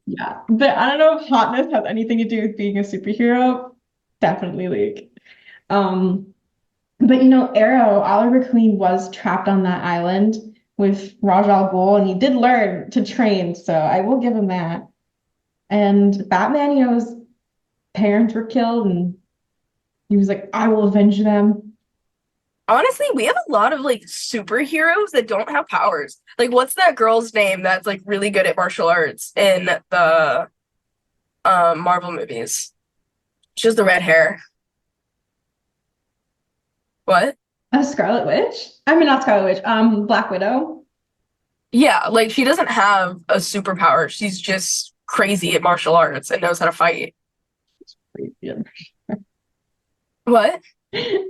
Yeah, but I don't know if hotness has anything to do with being a superhero. Definitely, like, um, but Arrow, Oliver Queen was trapped on that island with Raj Al Ghul, and he did learn to train, so I will give him that. And Batman, his parents were killed, and he was like, I will avenge them. Honestly, we have a lot of like superheroes that don't have powers. Like, what's that girl's name that's like really good at martial arts in the Marvel movies? She has the red hair. What? A Scarlet Witch? I mean, not Scarlet Witch, Black Widow. Yeah, like she doesn't have a superpower. She's just crazy at martial arts and knows how to fight. Yeah. What?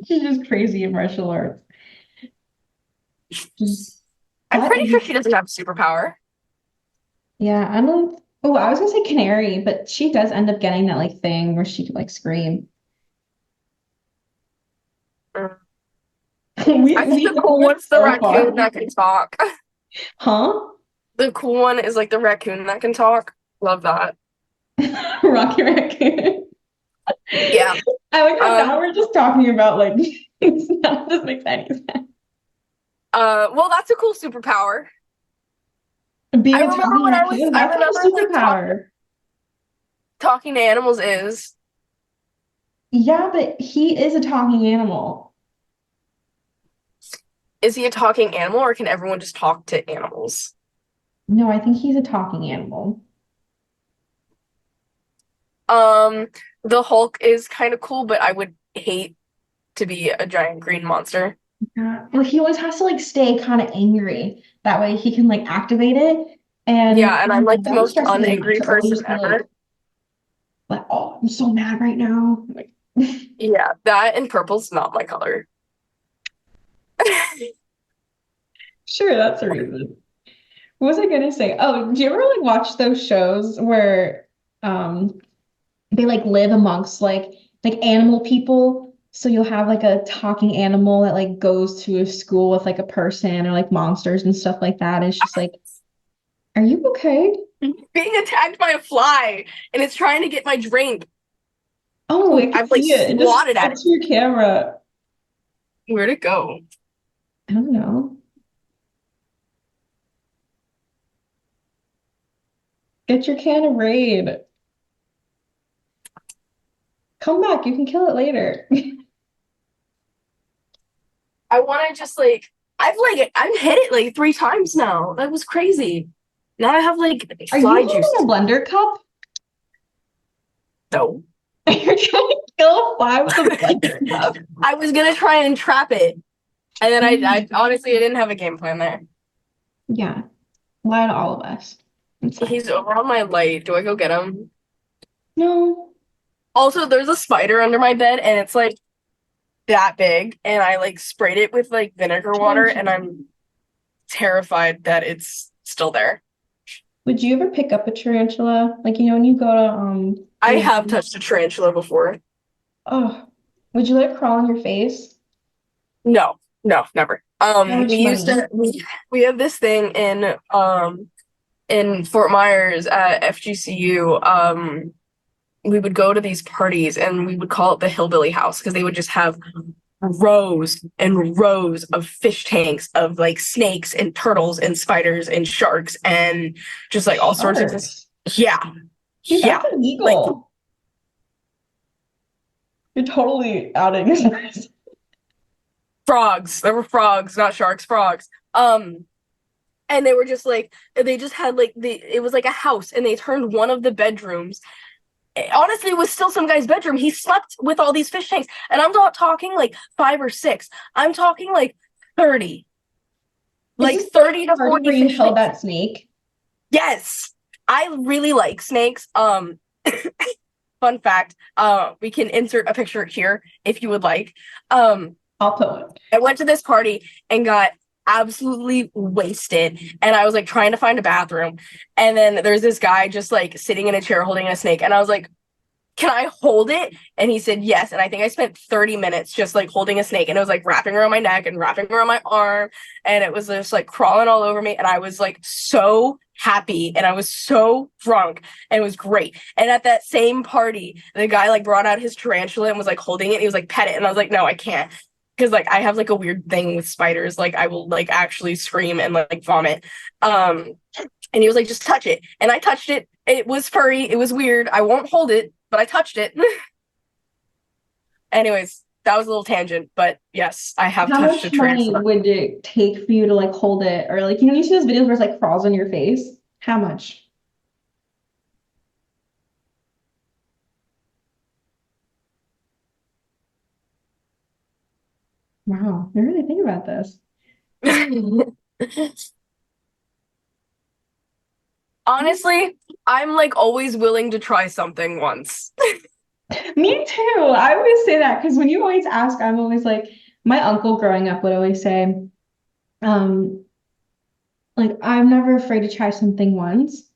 She's just crazy in martial arts. I'm But pretty sure she doesn't have a superpower. yeah, I don't. Oh, I was gonna say Canary, but she does end up getting that like thing where she could like scream. Mm. We I think we the cool went one's the so far, raccoon that can talk. huh? The cool one is like the raccoon that can talk. Love that. Rocky Raccoon. Yeah. I like how now Um, we're just talking about like none of this makes any sense. well, that's a cool superpower. I Being a remember talking when I was raccoon, I that's not remember a like superpower. talking to animals is. Yeah, but he is a talking animal. Is he a talking animal or can everyone just talk to animals? No, I think he's a talking animal. Um, the Hulk is kind of cool, but I would hate to be a giant green monster. Yeah. Well, he always has to like stay kind of angry. That way he can like activate it. And Yeah, and I'm like the that would most stress me out unangry to always person just be ever. like, oh, I'm so mad right now. Like, Yeah, that and purple's not my color. sure, that's a reason. What was I gonna say? Oh, do you ever like watch those shows where um they like live amongst like animal people? So you'll have like a talking animal that like goes to a school with like a person or like monsters and stuff like that. And it's just like, are you okay? Being attacked by a fly and it's trying to get my drink. Oh, I can I've like see it. It just swatted at it. went to your camera. Where'd it go? I don't know. Get your can of Raid. Come back. You can kill it later. I want to just like I've hit it like 3 times now. That was crazy. Now I have like Are you fly holding juice. a blender cup? No. You're trying to kill a fly with a blender cup. I was gonna try and trap it, and then I honestly I didn't have a game plan there. Yeah, lie to all of us. It's fine. He's over on my light. Do I go get him? No. Also, there's a spider under my bed, and it's like that big, and I like sprayed it with like vinegar water, and I'm terrified that it's still there. Would you ever pick up a tarantula? Like, when you go to I the have touched a tarantula before. oh, would you let it crawl on your face? No, no, never. How We much used money? to we have this thing in Fort Myers at FGCU. We would go to these parties and we would call it the hillbilly house because they would just have rows and rows of fish tanks of like snakes and turtles and spiders and sharks and just like all sorts of Sharks. yeah. Dude, Yeah. that's Like illegal. You're totally outing us. frogs. There were frogs, not sharks, frogs. And they were just like they just had like it was like a house and they turned one of the bedrooms. Honestly, it was still some guy's bedroom. He slept with all these fish tanks. And I'm not talking like 5 or 6. I'm talking like 30. Is Like this 30 to party 40 where you fish held tanks. that snake? Yes. I really like snakes. Fun fact, we can insert a picture here if you would like. I'll put one. I went to this party and got absolutely wasted, and I was like trying to find a bathroom, and then there's this guy just like sitting in a chair holding a snake, and I was like, can I hold it? And he said yes. And I think I spent 30 minutes just like holding a snake, and it was like wrapping around my neck and wrapping around my arm, and it was just like crawling all over me, and I was like so happy and I was so drunk, and it was great. And at that same party, the guy like brought out his tarantula and was like holding it, and he was like pet it, and I was like, no, I can't, because like I have like a weird thing with spiders, like I will like actually scream and like vomit. And he was like, just touch it. And I touched it. It was furry. It was weird. I won't hold it, but I touched it. Anyways, that was a little tangent, but yes, I have How touched a much money tarantula. would it take for you to like hold it? Or like, you see those videos where it's like crawls on your face? How much? Wow, I really think about this. Honestly, I'm like always willing to try something once. Me too. I always say that because when you always ask, I'm always like, my uncle growing up would always say, um, like, I'm never afraid to try something once.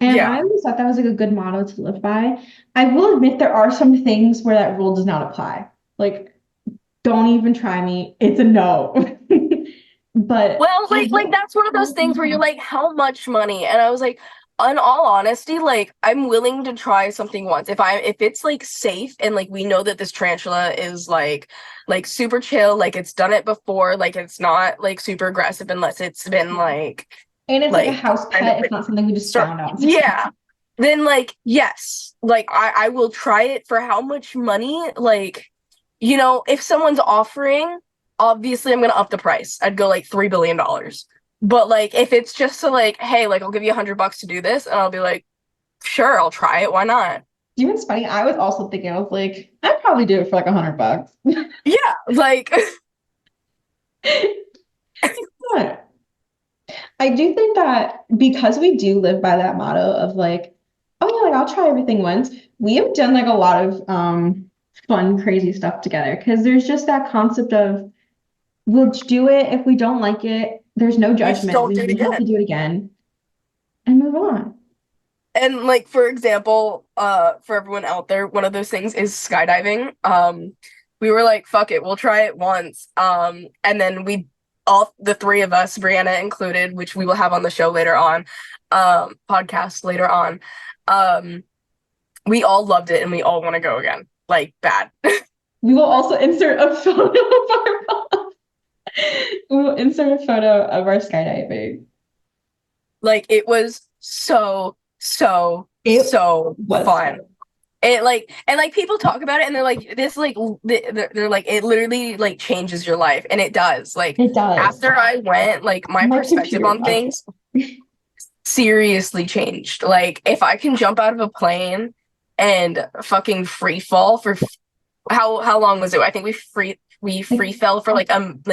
And I Yeah. always thought that was like a good motto to live by. I will admit there are some things where that rule does not apply. Like, don't even try me. It's a no. But Well, I like will. that's one of those things where you're like, how much money? And I was like, in all honesty, like I'm willing to try something once. If it's like safe and like we know that this tarantula is like super chill, like it's done it before, like it's not like super aggressive unless it's been And it's like a like house kind of pet. It's like not something we just start found out. yeah. Then like yes, like I will try it for how much money, like if someone's offering, obviously I'm gonna up the price. I'd go like $3 billion. But like if it's just to like, hey, like I'll give you $100 to do this, and I'll be like, sure, I'll try it. Why not? You know, it's funny. I was also thinking, I was like, I'd probably do it for like $100. Yeah, like But I do think that because we do live by that motto of like, oh yeah, like I'll try everything once, we have done like a lot of fun, crazy stuff together. Because there's just that concept of we'll do it if we don't like it. There's no we just judgment. don't We do it won't have to again. do it again and move on. And like for example, for everyone out there, one of those things is skydiving. We were like, fuck it, we'll try it once. And then we all the three of us, Brianna included, which we will have on the show later on, podcast later on. Um, we all loved it and we all want to go again. Like bad. We will also insert a photo of our we will insert a photo of our skydiving. Like it was so, so, It so was fun. It like and like people talk about it and they're like this like they're like it literally like changes your life, and it does. Like it does. after I went, like my My perspective computer on died. things seriously changed. Like if I can jump out of a plane and fucking free fall for how long was it? I think we free fell for like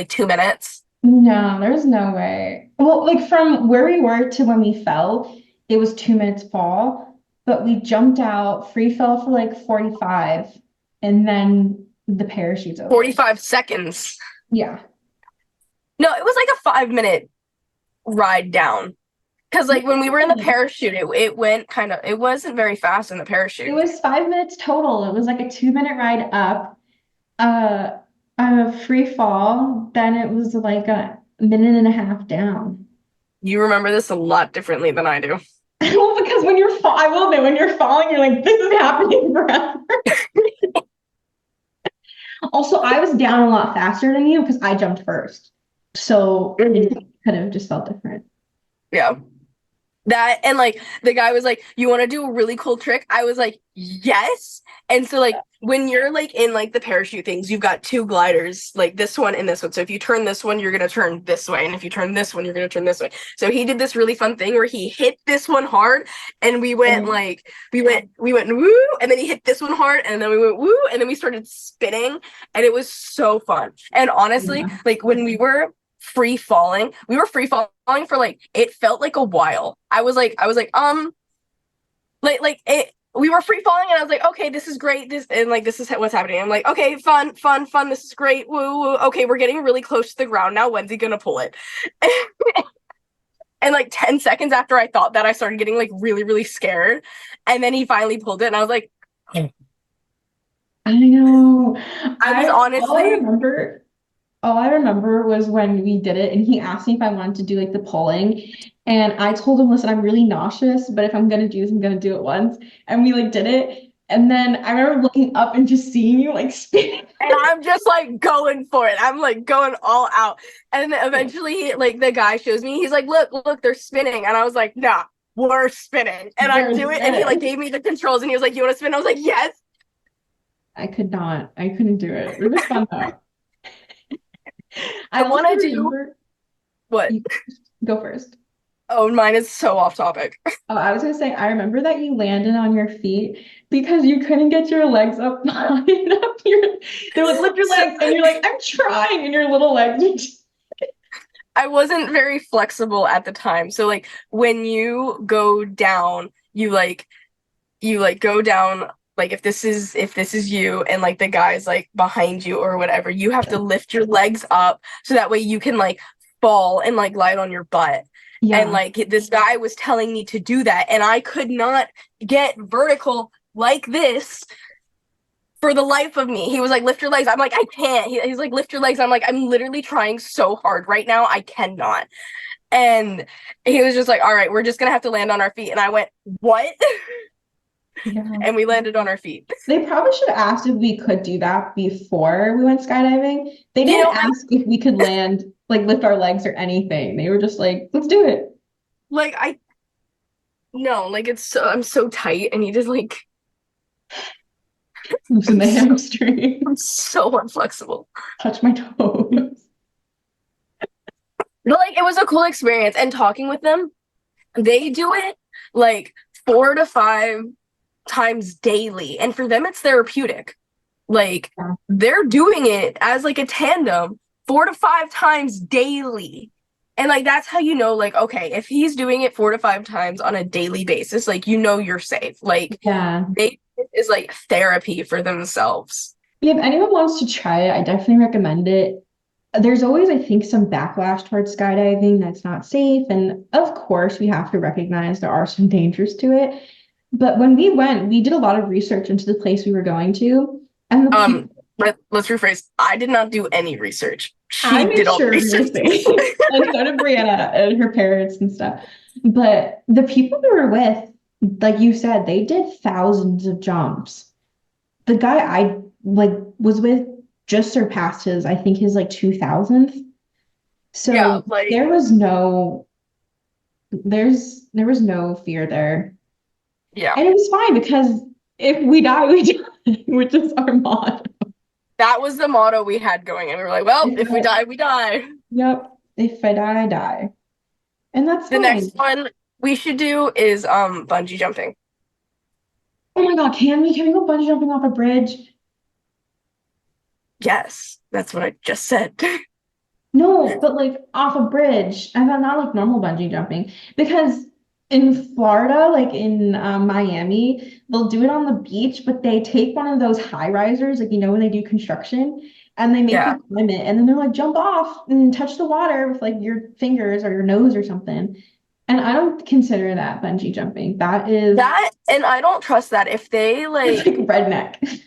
2 minutes. No, there's no way. Well, like from where we were to when we fell, it was 2 minutes fall, but we jumped out, free fell for like 45, and then the parachute's open. 45 seconds. Yeah. No, it was like a 5 minute ride down. Because like when we were in the parachute, it went kind of it wasn't very fast in the It parachute. was 5 minutes total. It was like a 2 minute ride up, uh, a free fall. Then it was like a minute and a half down. You remember this a lot differently than I do. Well, because when you're I will admit, when you're falling, you're like, this is happening forever. Also, I was down a lot faster than you because I jumped first. So it Mhm. could have just felt different. Yeah. That and like the guy was like, "You want to do a really cool trick?" I was like, "Yes." And so like when you're like in like the parachute things, you've got two gliders, like this one and this one. So if you turn this one, you're gonna turn this way, and if you turn this one, you're gonna turn this way. So he did this really fun thing where he hit this one hard, and we went And like we went woo, and then he hit this one hard, and then we went woo, and then we started spinning, and it was so fun. And honestly, yeah. like when we were free falling for like it felt like a while. Like it we were free falling and I was like, okay, this is great. This is what's happening. I'm like, okay, fun. This is great. Woo, woo. Okay, we're getting really close to the ground now. When's he gonna pull it? And like 10 seconds after I thought that, I started getting like really, really scared. And then he finally pulled it, and I was like, I know. I was I all I honestly remember All I remember was when we did it and he asked me if I wanted to do like the polling. And I told him, listen, I'm really nauseous, but if I'm gonna do this, I'm gonna do it once. And we like did it. And then I remember looking up and just seeing you like spinning. and I'm just like going for it. I'm like going all out. And then eventually, like the guy shows me, he's like, look, they're spinning. And I was like, nah, we're spinning. And I We're do it, and he like spinning. gave me the controls, and he was like, you want to spin? I was like, yes. I could not. I couldn't do it. It was fun though. I I also want to do remember what? you go first. Oh, mine is so off topic. Oh, I was gonna say, I remember that you landed on your feet because you couldn't get your legs up high enough. They're like, lift your So, legs, and you're like, I'm trying, and your little legs are just I wasn't very flexible at the time. So like when you go down, you like go down, like if this is you and like the guy's like behind you or whatever, you have to lift your legs up so that way you can like fall and like glide on your butt. And yeah. like this guy was telling me to do that, and I could not get vertical like this for the life of me. He was like, lift your legs. I'm like, I can't. He's like, lift your legs. I'm like, I'm literally trying so hard right now. I cannot. And he was just like, all right, we're just gonna have to land on our feet. And I went, what? Yeah. And we landed on our feet. They probably should have asked if we could do that before we went skydiving. They You didn't know, ask if we could land, like lift our legs or anything. They were just like, let's do it. like I no, like it's so I'm so tight, and he just like Loosen I'm the so, hamstring. I'm so inflexible. Touch my toes. But like it was a cool experience, and talking with them, they do it like 4 to 5 times daily, and for them it's therapeutic. Like Yeah. they're doing it as like a tandem 4 to 5 times daily. And like that's how you know, like, okay, if he's doing it 4 to 5 times on a daily basis, like you're safe. Like Yeah. they is like therapy for themselves. Yeah, if anyone wants to try it, I definitely recommend it. There's always, I think, some backlash towards skydiving that's not safe. And of course, we have to recognize there are some dangers to it. But when we went, we did a lot of research into the place we were going to. And the people, Um, let's rephrase. I did not do any research. I She made did all the sure we were research. safe. And so did Brianna and her parents and stuff. But the people we were with, like you said, they did thousands of jumps. The guy I like was with just surpassed his, I think his like 2000th. Yeah, So like there was no fear there. yeah. And it was fine because if we die, we die, which is our motto. That was the motto we had going, and we were like, well, if we die, we die. Yep. If I die, I die. And that's The fine. next one we should do is bungee jumping. Oh my God, can we go bungee jumping off a bridge? Yes, that's what I just said. No, but like off a bridge. I thought not like normal bungee jumping because in Florida, like in Miami, they'll do it on the beach, but they take one of those high risers, like when they do construction, and they make Yeah. you climb it, and then they're like jump off and touch the water with like your fingers or your nose or something. And I don't consider that bungee jumping. That is That, and I don't trust that if they it's like redneck.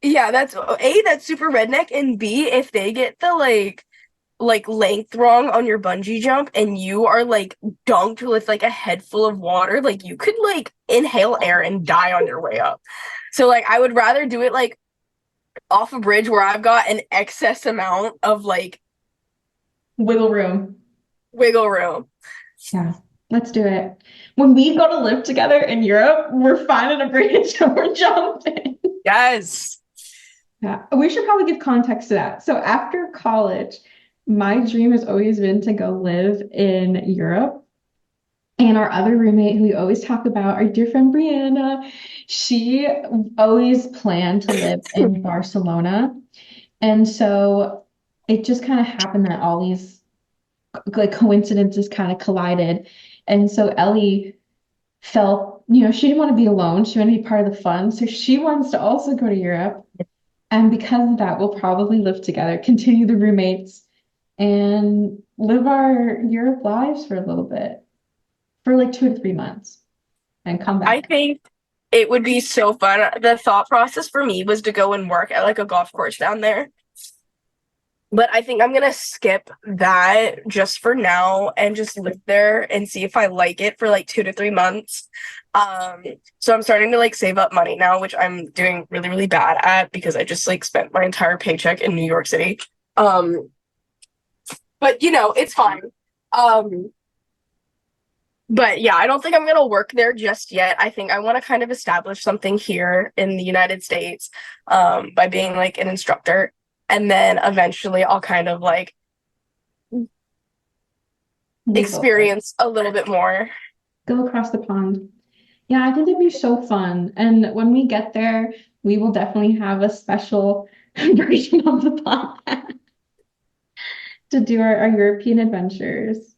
yeah, that's A, that's super redneck, and B, if they get the like length wrong on your bungee jump and you are like dunked with like a head full of water, like you could like inhale air and die on your way up. So like I would rather do it like off a bridge where I've got an excess amount of like Wiggle room. wiggle room. Yeah, let's do it. When we go to live together in Europe, we're finding a bridge and we're jumping. Yes. Yeah, we should probably give context to that. So after college, my dream has always been to go live in Europe. And our other roommate, who we always talk about, our dear friend Brianna, she always planned to live in Barcelona. And so it just kind of happened that all these like coincidences kind of collided. And so Ellie felt, she didn't want to be alone. She wanted to be part of the fun. So she wants to also go to Europe. And because of that, we'll probably live together, continue the roommates, and live our Europe lives for a little bit, for like 2 to 3 months, and come I back. think it would be so fun. The thought process for me was to go and work at like a golf course down there. But I think I'm gonna skip that just for now and just live there and see if I like it for like 2 to 3 months. So I'm starting to like save up money now, which I'm doing really, really bad at because I just like spent my entire paycheck in New York City. But it's fine. Um, but yeah, I don't think I'm gonna work there just yet. I think I want to kind of establish something here in the United States, by being like an instructor, and then eventually I'll kind of like Move over. experience a little bit more. Go across the pond. Yeah, I think it'd be so fun. And when we get there, we will definitely have a special version of the podcast to do our European adventures.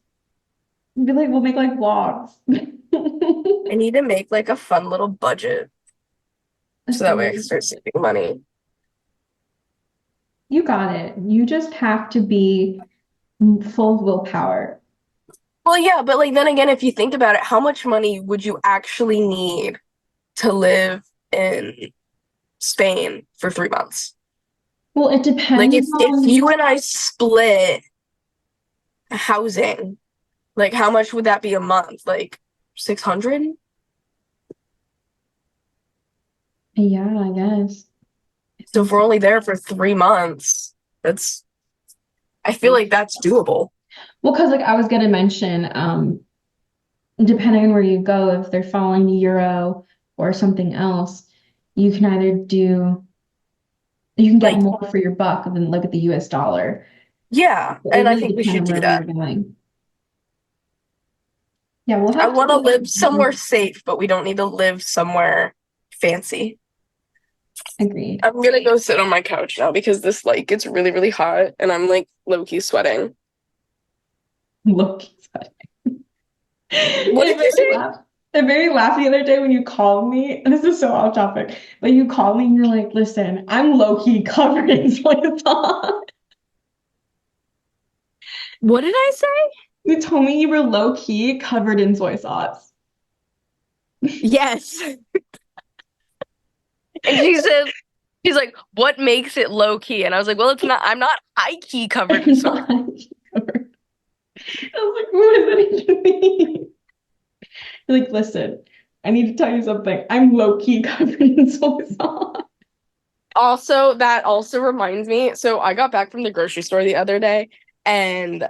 We'll make like vlogs. I need to make like a fun little budget so that way I can Agreed. start saving money. You got it. You just have to be full of willpower. Well, yeah, but like then again, if you think about it, how much money would you actually need to live in Spain for 3 months? Well, it Like depends if on, you and I split housing, like how much would that be a month? Like 600? yeah, I guess. I So think if we're so. only there for 3 months, that's I feel like that's doable. Well, because like I was gonna mention, depending on where you go, if they're following the euro or something else, you can either do you can get Like, more for your buck than look at the US dollar. yeah, It will and I really think we depend should on do wherever that. you're going. Yeah, we'll I have want to to live somewhere safe, but we don't need to live somewhere fancy. agree. I'm gonna go sit on my couch now because this light gets really, really hot and I'm like low-key sweating. Look. What It did made you me say? laugh. It made me laugh the other day when you called me, and this is so off topic, but you called me and you're like, listen, I'm low-key covered in soy sauce. What did I say? You told me you were low-key covered in soy sauce. Yes. And she's like, what makes it low key? And I was like, well, it's not, I'm not high key covered in soy. Not covered. I was like, what does that even mean? You're like, listen, I need to tell you something. I'm low-key covered in soy sauce. Also, that also reminds me, so I got back from the grocery store the other day and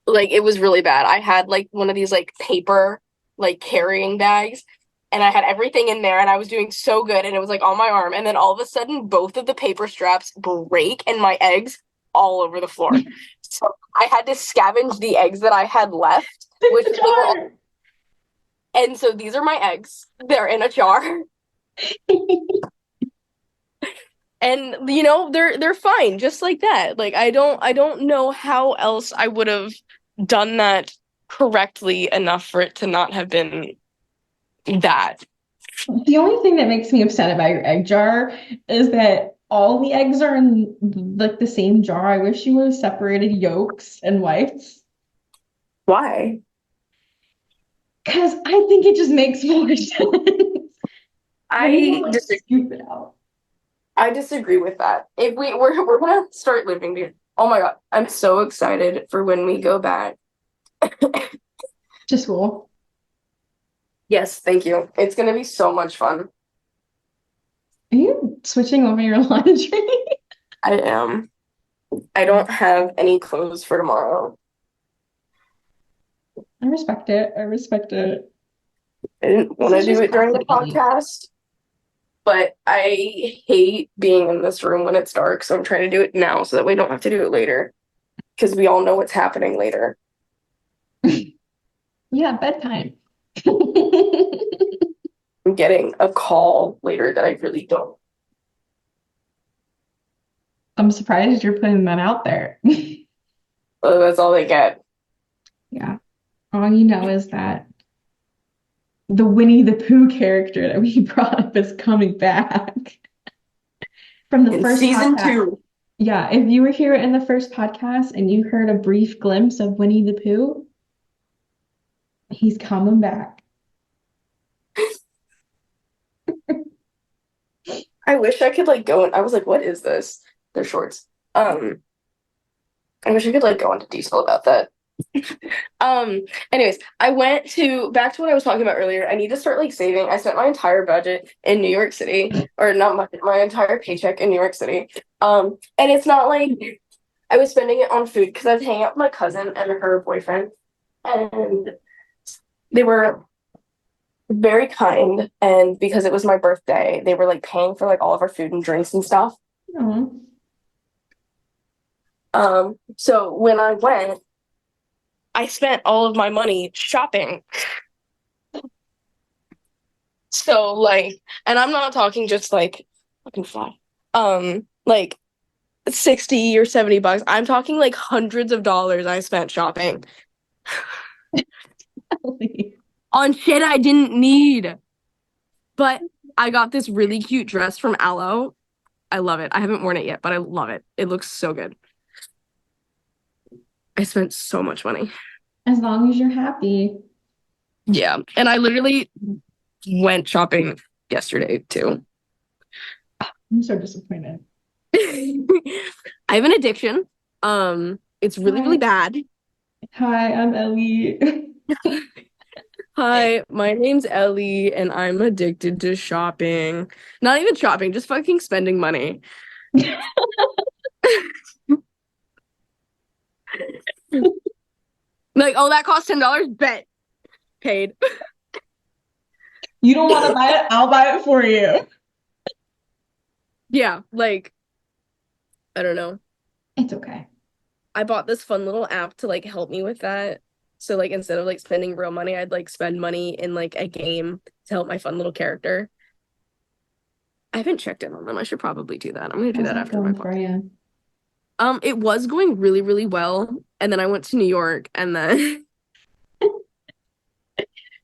like it was really bad. I had like one of these like paper like carrying bags and I had everything in there and I was doing so good and it was like on my arm and then all of a sudden both of the paper straps break and my eggs all over the floor. So I had to scavenge the eggs that I had left, Pick which the they were all, jar. and so these are my eggs. They're in a jar. And they're fine just like that. Like I don't know how else I would have done that correctly enough for it to not have been that. The only thing that makes me upset about your egg jar is that all the eggs are in like the same jar. I wish you would have separated yolks and whites. Why? Because I think it just makes more sense. Then you I don't like disagree. scoop it out. I disagree with that. If we're gonna start living together. Oh my God, I'm so excited for when we go back. To school. Yes, thank you. It's gonna be so much fun. Are you switching over your laundry. I am. I don't have any clothes for tomorrow. I respect it. I respect it. I didn't This want to is do just it during the classic Ellie. podcast, but I hate being in this room when it's dark, so I'm trying to do it now so that we don't have to do it later. Because we all know what's happening later. Yeah, bedtime. I'm getting a call later that I really don't. I'm surprised you're putting that out there. That's all they get. Yeah. All you know is that the Winnie the Pooh character that we brought up is coming back from the In first season podcast. 2. Yeah, if you were here in the first podcast and you heard a brief glimpse of Winnie the Pooh, he's coming back. I wish I could like go and I was like, what is this? They're shorts. I wish I could like go into detail about that. Anyways, I went to back to what I was talking about earlier. I need to start like saving. I spent my entire budget in New York City, or not my entire paycheck in New York City. And it's not like I was spending it on food because I was hanging out with my cousin and her boyfriend, and they were very kind. And because it was my birthday, they were like paying for like all of our food and drinks and stuff. Aw. So when I went, I spent all of my money shopping. So like, and I'm not talking just like fucking fly. Like 60 or 70 bucks. I'm talking like hundreds of dollars I spent shopping on shit I didn't need. But I got this really cute dress from Aloe. I love it. I haven't worn it yet, but I love it. It looks so good. I spent so much money. As long as you're happy. Yeah. And I literally went shopping yesterday too. I'm so disappointed. I have an addiction. It's really, really bad. Hi, I'm Ellie. Hi, my name's Ellie, and I'm addicted to shopping. Not even shopping, just fucking spending money. Like, oh, that cost $10? Bet. Paid. You don't want to buy it? I'll buy it for you. Yeah, like, I don't know. It's okay. I bought this fun little app to like help me with that. So like instead of like spending real money, I'd like spend money in like a game to help my fun little character. I haven't checked in on them. I should probably do that. I'm gonna do How's that that after my going for podcast. you? It was going really, really well, and then I went to New York, and then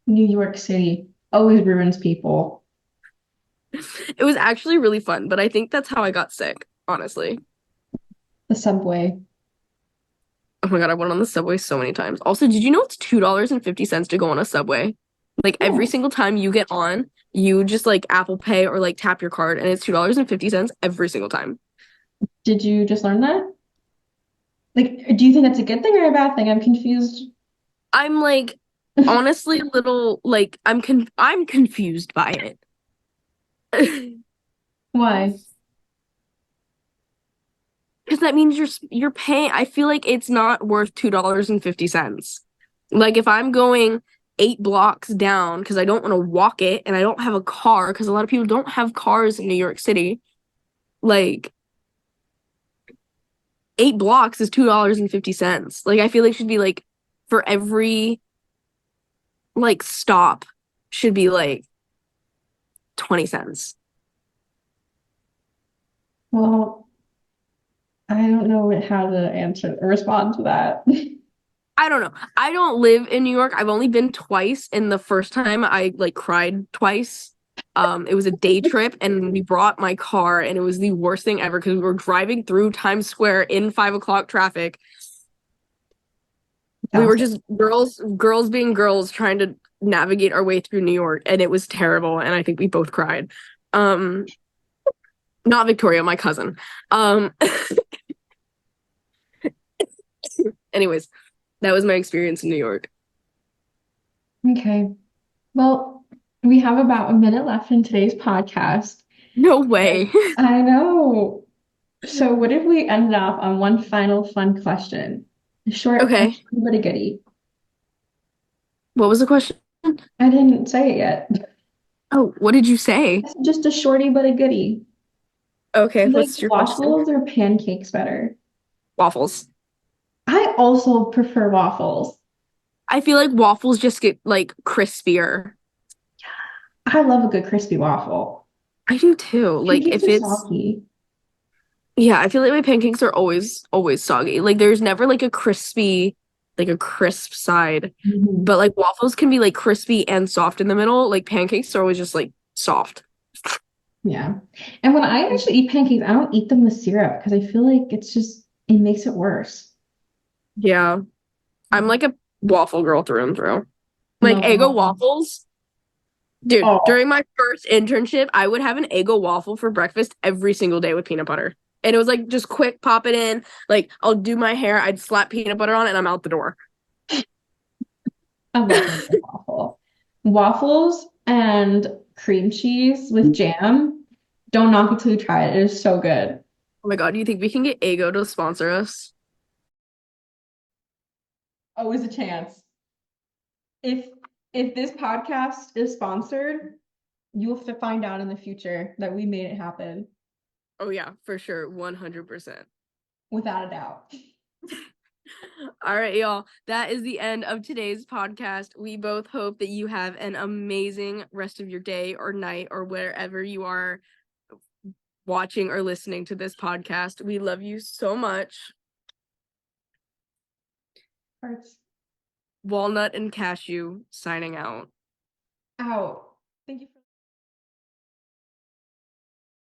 New York City always ruins people. it was actually really fun. But I think that's how I got sick, honestly. The subway. Oh my God, I went on the subway so many times. Also, did you know it's $2.50 to go on a subway? Like every Oh, single time you get on, you just like Apple Pay or like tap your card, and it's $2.50 every single time. did you just learn that? Like, do you think that's a good thing or a bad thing? I'm confused. I'm like honestly a little like I'm confused by it. Why? Because that means you're paying. I feel like it's not worth $2.50. Like if I'm going 8 blocks down because I don't want to walk it and I don't have a car because a lot of people don't have cars in New York City. Like 8 blocks is $2.50. Like I feel like it should be like for every like stop should be like 20 cents. Well, I don't know how to answer or respond to that. I don't know. I don't live in New York. I've only been twice, and the first time I like cried twice. It was a day trip, and we brought my car, and it was the worst thing ever because we were driving through Times Square in 5 o'clock traffic. We were just girls being girls trying to navigate our way through New York, and it was terrible, and I think we both cried. Not Victoria, my cousin. Anyways, that was my experience in New York. Okay. Well, we have about a minute left in today's podcast. No Okay. way. I know. So what if we ended off on one final fun question? A Okay. short but a goodie. What was the question? I didn't say it yet. Oh, what did you say? It's just a shorty but a goodie. Do Okay, you like what's your question? waffles or pancakes better? Waffles. I also prefer waffles. I feel like waffles just get like crispier. I love a good crispy waffle. I do too. Like Pancakes if are it's soggy. yeah, I feel like my pancakes are always soggy. Like there's never like a crispy, like a crisp side. Mhm. But like waffles can be like crispy and soft in the middle. Like pancakes are always just like soft. Yeah. And when I actually eat pancakes, I don't eat them with syrup because I feel like it makes it worse. Yeah. I'm like a waffle girl through and through. Like Love Eggo waffles. waffles. Dude, Oh, during my first internship, I would have an Eggo waffle for breakfast every single day with peanut butter. And it was like just quick, pop it in. Like I'll do my hair, I'd slap peanut butter on it, and I'm out the door. I love a good waffle. Waffles and cream cheese with jam. Don't knock it till you try it. It is so good. Oh my God, do you think we can get Eggo to sponsor us? Always a chance. If if this podcast is sponsored, you'll find out in the future that we made it happen Oh yeah, for sure, 100%. without a doubt. All right, y'all. That is the end of today's podcast. We both hope that you have an amazing rest of your day or night or wherever you are watching or listening to this podcast. We love you so much. Hearts Walnut and Cashew signing out. out.